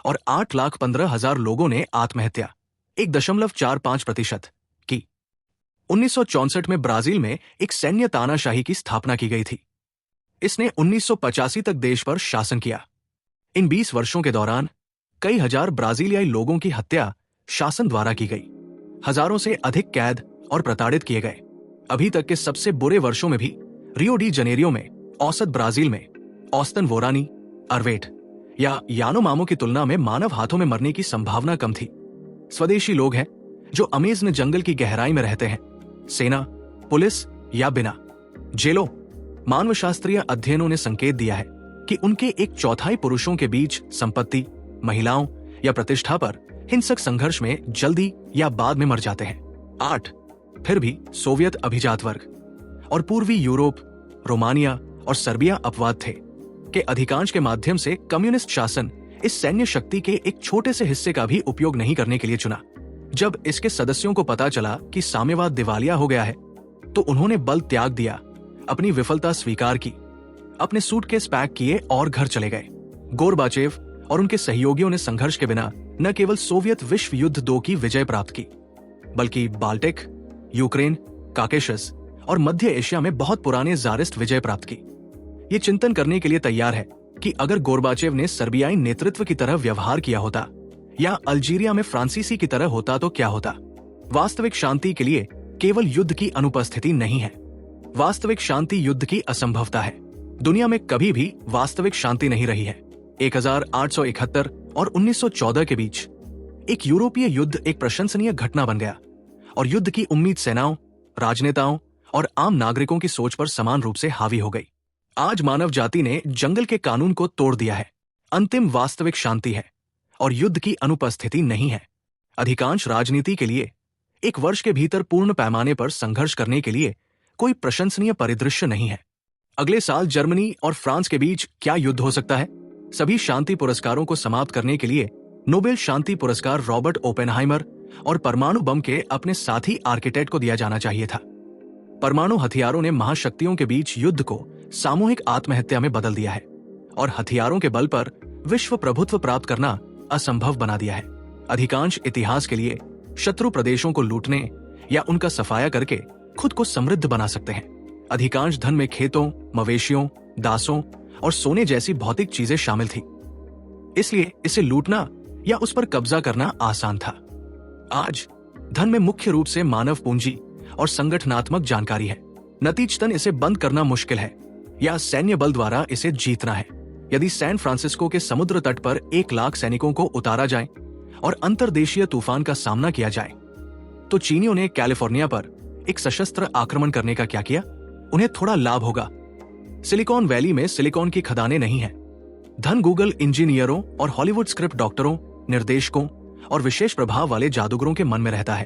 और 8,15,000 लोगों ने आत्महत्या 1.45% की। 1964 में ब्राजील में एक सैन्य तानाशाही की स्थापना की गई थी। इसने 1985 तक देश पर शासन किया। इन 20 वर्षों के दौरान कई हजार ब्राजीलियाई लोगों की हत्या शासन द्वारा की गई। हजारों से अधिक कैद और प्रताड़ित किए गए। अभी तक के सबसे बुरे वर्षों में भी रियो डी जनेरियो में औसत ब्राजील में औसतन वोरानी, अरवेट या यानोमामो की तुलना में मानव हाथों में मरने की संभावना कम थी। स्वदेशी लोग हैं जो अमेज़न जंगल की गहराई में रहते हैं। सेना, पुलिस या बिना जेलों। मानवशास्त्रीय अध्ययनों ने संकेत दिया है कि उनके 1/4 पुरुषों के बीच संपत्ति, महिलाओं या प्रतिष्ठा पर हिंसक संघर्ष में जल्दी या बाद में मर जाते हैं। 8 फिर भी सोवियत अभिजात वर्ग और पूर्वी यूरोप, रोमानिया और सर्बिया अपवाद थे के अधिकांश के माध्यम से कम्युनिस्ट शासन इस सैन्य शक्ति के एक छोटे से हिस्से का भी उपयोग नहीं करने के लिए चुना। जब इसके सदस्यों को पता चला कि साम्यवाद दिवालिया हो गया है तो उन्होंने बल त्याग दिया, अपनी विफलता स्वीकार की, अपने सूटकेस पैक किए और घर चले गए। गोरबाचेव और उनके सहयोगियों ने संघर्ष के बिना न केवल सोवियत विश्व युद्ध 2 की विजय प्राप्त की, बल्कि बाल्टिक, यूक्रेन, काकेशस और मध्य एशिया में बहुत पुराने जारिस्ट विजय प्राप्त की। ये चिंतन करने के लिए तैयार है कि अगर गोरबाचेव ने सर्बियाई नेतृत्व की तरह व्यवहार किया होता या अल्जीरिया में फ्रांसीसी की तरह होता तो क्या होता। वास्तविक शांति के लिए केवल युद्ध की अनुपस्थिति नहीं है, वास्तविक शांति युद्ध की असंभवता है। दुनिया में कभी भी वास्तविक शांति नहीं रही है। 1871 और 1914 के बीच एक यूरोपीय युद्ध एक प्रशंसनीय घटना बन गया और युद्ध की उम्मीद सेनाओं, राजनेताओं और आम नागरिकों की सोच पर समान रूप से हावी हो गई। आज मानव जाति ने जंगल के कानून को तोड़ दिया है। अंतिम वास्तविक शांति है और युद्ध की अनुपस्थिति नहीं है। अधिकांश राजनीति के लिए एक वर्ष के भीतर पूर्ण पैमाने पर संघर्ष करने के लिए कोई प्रशंसनीय परिदृश्य नहीं है। अगले साल जर्मनी और फ्रांस के बीच क्या युद्ध हो सकता है? सभी शांति पुरस्कारों को समाप्त करने के लिए नोबेल शांति पुरस्कार रॉबर्ट ओपेनहाइमर और परमाणु बम के अपने साथी आर्किटेक्ट को दिया जाना चाहिए था। परमाणु हथियारों ने महाशक्तियों के बीच युद्ध को सामूहिक आत्महत्या में बदल दिया है और हथियारों के बल पर विश्व प्रभुत्व प्राप्त करना असंभव बना दिया है। अधिकांश इतिहास के लिए शत्रु प्रदेशों को लूटने या उनका सफाया करके खुद को समृद्ध बना सकते हैं। अधिकांश धन में खेतों, मवेशियों, दासों और सोने जैसी भौतिक चीजें शामिल थी, इसलिए इसे लूटना या उस पर कब्जा करना आसान था। आज धन में मुख्य रूप से मानव पूंजी और संगठनात्मक जानकारी है। नतीजतन इसे बंद करना मुश्किल है या सैन्य बल द्वारा इसे जीतना है। यदि सैन फ्रांसिस्को के समुद्र तट पर 1 लाख सैनिकों को उतारा जाए और अंतर्देशीय तूफान का सामना किया जाए, तो चीनियों ने कैलिफोर्निया पर एक सशस्त्र आक्रमण करने का क्या किया? उन्हें थोड़ा लाभ होगा। सिलिकॉन वैली में सिलिकॉन की खदानें नहीं हैं। धन गूगल इंजीनियरों और हॉलीवुड स्क्रिप्ट डॉक्टरों, निर्देशकों और विशेष प्रभाव वाले जादूगरों के मन में रहता है,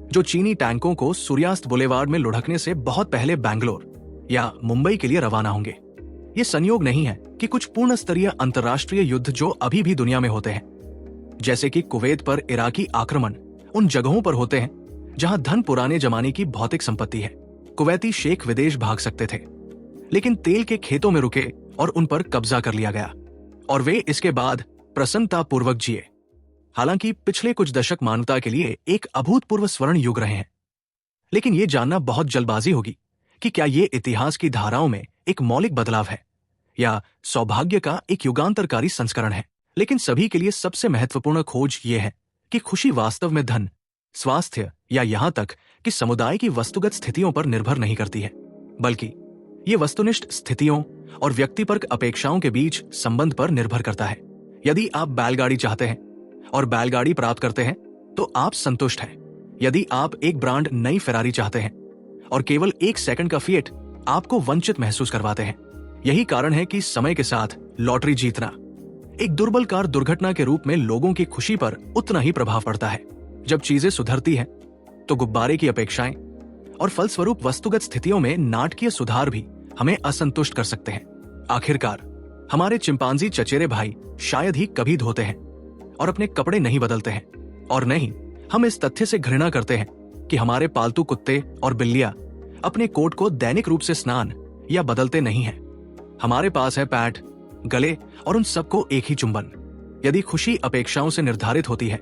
जो चीनी टैंकों को सूर्यास्त बुलेवार्ड में लुढ़कने से बहुत पहले बैंगलोर या मुंबई के लिए रवाना होंगे। ये संयोग नहीं है कि कुछ पूर्ण स्तरीय अंतर्राष्ट्रीय युद्ध जो अभी भी दुनिया में होते हैं, जैसे कि कुवैत पर इराकी आक्रमण, उन जगहों पर होते हैं जहां धन पुराने जमाने की भौतिक संपत्ति है। कुवैती शेख विदेश भाग सकते थे, लेकिन तेल के खेतों में रुके और उन पर कब्जा कर लिया गया और वे इसके बाद प्रसन्नतापूर्वक जिए। हालांकि पिछले कुछ दशक मानवता के लिए एक अभूतपूर्व स्वर्ण युग रहे हैं, लेकिन यह जानना बहुत जल्दबाजी होगी कि क्या ये इतिहास की धाराओं में एक मौलिक बदलाव है या सौभाग्य का एक युगांतरकारी संस्करण है। लेकिन सभी के लिए सबसे महत्वपूर्ण खोज ये है कि खुशी वास्तव में धन, स्वास्थ्य या यहां तक कि समुदाय की वस्तुगत स्थितियों पर निर्भर नहीं करती है, बल्कि ये वस्तुनिष्ठ स्थितियों और व्यक्तिपरक अपेक्षाओं के बीच संबंध पर निर्भर करता है। यदि आप बैलगाड़ी चाहते हैं और बैलगाड़ी प्राप्त करते हैं तो आप संतुष्ट हैं। यदि आप एक ब्रांड नई फेरारी चाहते हैं और केवल 1 सेकंड का फिएट आपको वंचित महसूस करवाते हैं, यही कारण है कि समय के साथ लॉटरी जीतना एक दुर्बल कार दुर्घटना के रूप में लोगों की खुशी पर उतना ही प्रभाव पड़ता है। जब चीजें सुधरती हैं तो गुब्बारे की अपेक्षाएं और फलस्वरूप वस्तुगत स्थितियों में नाटकीय सुधार भी हमें असंतुष्ट कर सकते हैं। आखिरकार हमारे चिंपांजी चचेरे भाई शायद ही कभी धोते हैं और अपने कपड़े नहीं बदलते हैं, और नहीं हम इस तथ्य से घृणा करते हैं कि हमारे पालतू कुत्ते और बिल्लियां अपने कोट को दैनिक रूप से स्नान या बदलते नहीं हैं। हमारे पास है पैड, गले और उन सबको एक ही चुंबन। यदि खुशी अपेक्षाओं से निर्धारित होती है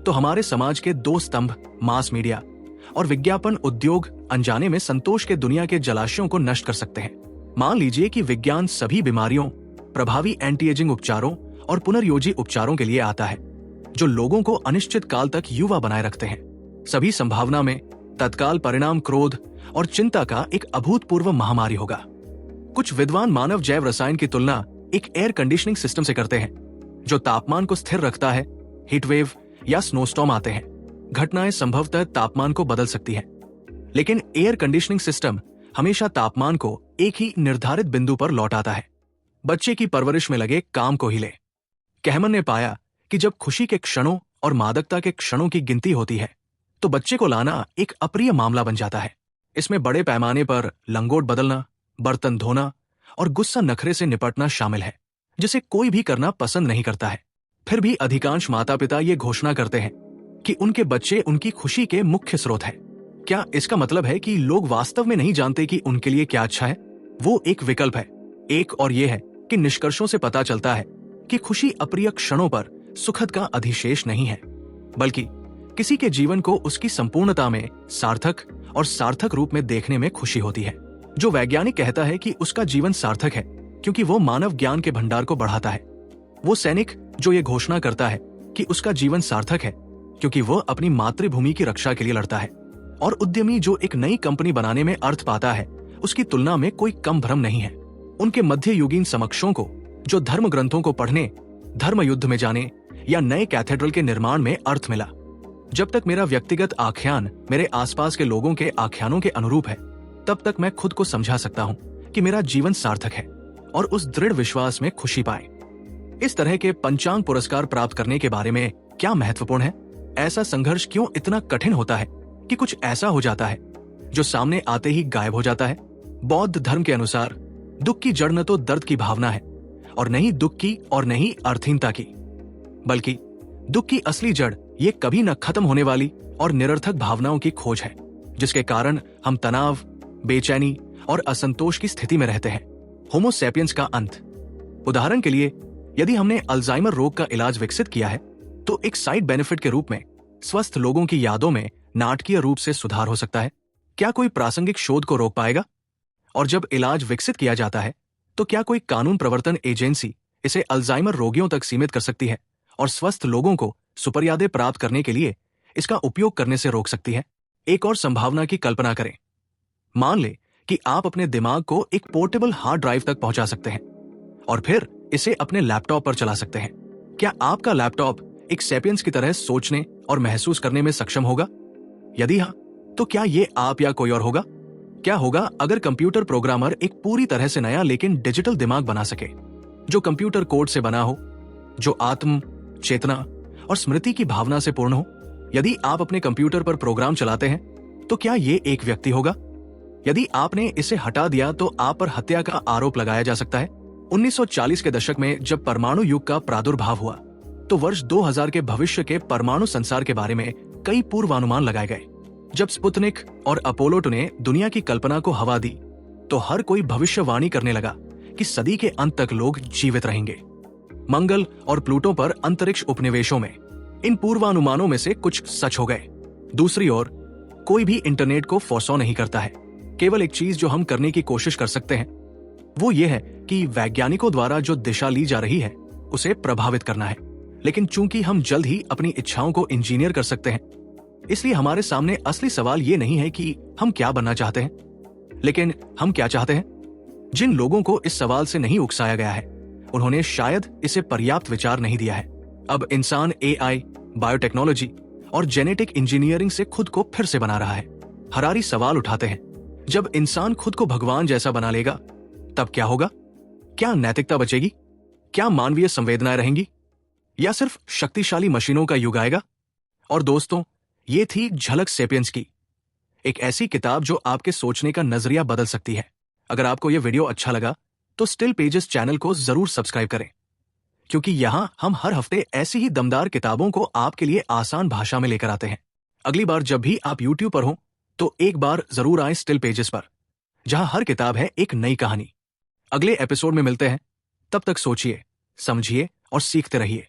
तो हमारे समाज के दो स्तंभ मास मीडिया और विज्ञापन उद्योग अनजाने में संतोष के दुनिया के जलाशयों को नष्ट कर सकते हैं। मान लीजिए कि विज्ञान सभी बीमारियों, प्रभावी एंटी एजिंग उपचारों और पुनर्योजी उपचारों के लिए आता है जो लोगों को अनिश्चित काल तक युवा बनाए रखते हैं। सभी संभावना में तत्काल परिणाम क्रोध और चिंता का एक अभूतपूर्व महामारी होगा। कुछ विद्वान मानव जैव रसायन की तुलना एक एयर कंडीशनिंग सिस्टम से करते हैं जो तापमान को स्थिर रखता है। हीटवेव या स्नोस्टॉर्म आते हैं, घटनाएं संभवतः तापमान को बदल सकती हैं, लेकिन एयर कंडीशनिंग सिस्टम हमेशा तापमान को एक ही निर्धारित बिंदु पर लौटाता है। बच्चे की परवरिश में लगे काम को ही ले। कहमन ने पाया कि जब खुशी के क्षणों और मादकता के क्षणों की गिनती होती है तो बच्चे को लाना एक अप्रिय मामला बन जाता है। इसमें बड़े पैमाने पर लंगोट बदलना, बर्तन धोना और गुस्सा नखरे से निपटना शामिल है, जिसे कोई भी करना पसंद नहीं करता है। फिर भी अधिकांश माता पिता ये घोषणा करते हैं कि उनके बच्चे उनकी खुशी के मुख्य स्रोत हैं। क्या इसका मतलब है कि लोग वास्तव में नहीं जानते कि उनके लिए क्या अच्छा है? वो एक विकल्प है। एक और ये है कि निष्कर्षों से पता चलता है कि खुशी अप्रिय क्षणों पर सुखद का अधिशेष नहीं है, बल्कि किसी के जीवन को उसकी संपूर्णता में सार्थक और सार्थक रूप में देखने में खुशी होती है। जो वैज्ञानिक कहता है कि उसका जीवन सार्थक है क्योंकि वो मानव ज्ञान के भंडार को बढ़ाता है। वो सैनिक जो ये घोषणा करता है कि उसका जीवन सार्थक है क्योंकि वो अपनी मातृभूमि की रक्षा के लिए लड़ता है। और उद्यमी जो एक नई कंपनी बनाने में अर्थ पाता है, उसकी तुलना में कोई कम भ्रम नहीं है। उनके मध्ययुगीन समकक्षों को जो धर्म ग्रंथों को पढ़ने, धर्म युद्ध में जाने या नए कैथेड्रल के निर्माण में अर्थ मिला। जब तक मेरा व्यक्तिगत आख्यान मेरे आसपास के लोगों के आख्यानों के अनुरूप है, तब तक मैं खुद को समझा सकता हूँ कि मेरा जीवन सार्थक है और उस दृढ़ विश्वास में खुशी पाए। इस तरह के पंचांग पुरस्कार प्राप्त करने के बारे में क्या महत्वपूर्ण है? ऐसा संघर्ष क्यों इतना कठिन होता है कि कुछ ऐसा हो जाता है जो सामने आते ही गायब हो जाता है? बौद्ध धर्म के अनुसार दुख की जड़ न तो दर्द की भावना है और न ही दुख की और न ही अर्थहीनता की, बल्कि दुख की असली जड़ ये कभी न खत्म होने वाली और निरर्थक भावनाओं की खोज है, जिसके कारण हम तनाव, बेचैनी और असंतोष की स्थिति में रहते हैं। होमो सैपियंस का अंत। उदाहरण के लिए, यदि हमने अल्जाइमर रोग का इलाज विकसित किया है तो एक साइड बेनिफिट के रूप में स्वस्थ लोगों की यादों में नाटकीय रूप से सुधार हो सकता है। क्या कोई प्रासंगिक शोध को रोक पाएगा? और जब इलाज विकसित किया जाता है तो क्या कोई कानून प्रवर्तन एजेंसी इसे अल्जाइमर रोगियों तक सीमित कर सकती है और स्वस्थ लोगों को सुपरयादें प्राप्त करने के लिए इसका उपयोग करने से रोक सकती है? एक और संभावना की कल्पना करें। मान ले कि आप अपने दिमाग को एक पोर्टेबल हार्ड ड्राइव तक पहुंचा सकते हैं और फिर इसे अपने लैपटॉप पर चला सकते हैं। क्या आपका लैपटॉप एक सैपियंस की तरह सोचने और महसूस करने में सक्षम होगा? यदि हाँ, तो क्या ये आप या कोई और होगा? क्या होगा अगर कंप्यूटर प्रोग्रामर एक पूरी तरह से नया लेकिन डिजिटल दिमाग बना सके, जो कंप्यूटर कोड से बना हो, जो आत्म, चेतना और स्मृति की भावना से पूर्ण हो? यदि आप अपने कंप्यूटर पर प्रोग्राम चलाते हैं तो क्या ये एक व्यक्ति होगा? यदि आपने इसे हटा दिया तो आप पर हत्या का आरोप लगाया जा सकता है। 1940 के दशक में जब परमाणु युग का प्रादुर्भाव हुआ तो वर्ष 2000 के भविष्य के परमाणु संसार के बारे में कई पूर्वानुमान लगाए गए। जब स्पुतनिक और अपोलो 2 ने दुनिया की कल्पना को हवा दी तो हर कोई भविष्यवाणी करने लगा कि सदी के अंत तक लोग जीवित रहेंगे। मंगल और प्लूटो पर अंतरिक्ष उपनिवेशों में इन पूर्वानुमानों में से कुछ सच हो गए। दूसरी ओर, कोई भी इंटरनेट को फोरसॉ नहीं करता है। केवल एक चीज जो हम करने की कोशिश कर सकते हैं वो ये है कि वैज्ञानिकों द्वारा जो दिशा ली जा रही है उसे प्रभावित करना है। लेकिन चूंकि हम जल्द ही अपनी इच्छाओं को इंजीनियर कर सकते हैं, इसलिए हमारे सामने असली सवाल ये नहीं है कि हम क्या बनना चाहते हैं, लेकिन हम क्या चाहते हैं। जिन लोगों को इस सवाल से नहीं उकसाया गया है उन्होंने शायद इसे पर्याप्त विचार नहीं दिया है। अब इंसान एआई, बायोटेक्नोलॉजी और जेनेटिक इंजीनियरिंग से खुद को फिर से बना रहा है। हरारी सवाल उठाते हैं, जब इंसान खुद को भगवान जैसा बना लेगा तब क्या होगा? क्या नैतिकता बचेगी? क्या मानवीय संवेदनाएं रहेंगी? या सिर्फ शक्तिशाली मशीनों का युग आएगा? और दोस्तों, ये थी झलक सेपियंस की, एक ऐसी किताब जो आपके सोचने का नजरिया बदल सकती है। अगर आपको यह वीडियो अच्छा लगा तो स्टिल पेजेस चैनल को जरूर सब्सक्राइब करें, क्योंकि यहां हम हर हफ्ते ऐसी ही दमदार किताबों को आपके लिए आसान भाषा में लेकर आते हैं। अगली बार जब भी आप YouTube पर हो तो एक बार जरूर आए स्टिल पेजेस पर, जहां हर किताब है एक नई कहानी। अगले एपिसोड में मिलते हैं, तब तक सोचिए, समझिए और सीखते रहिए।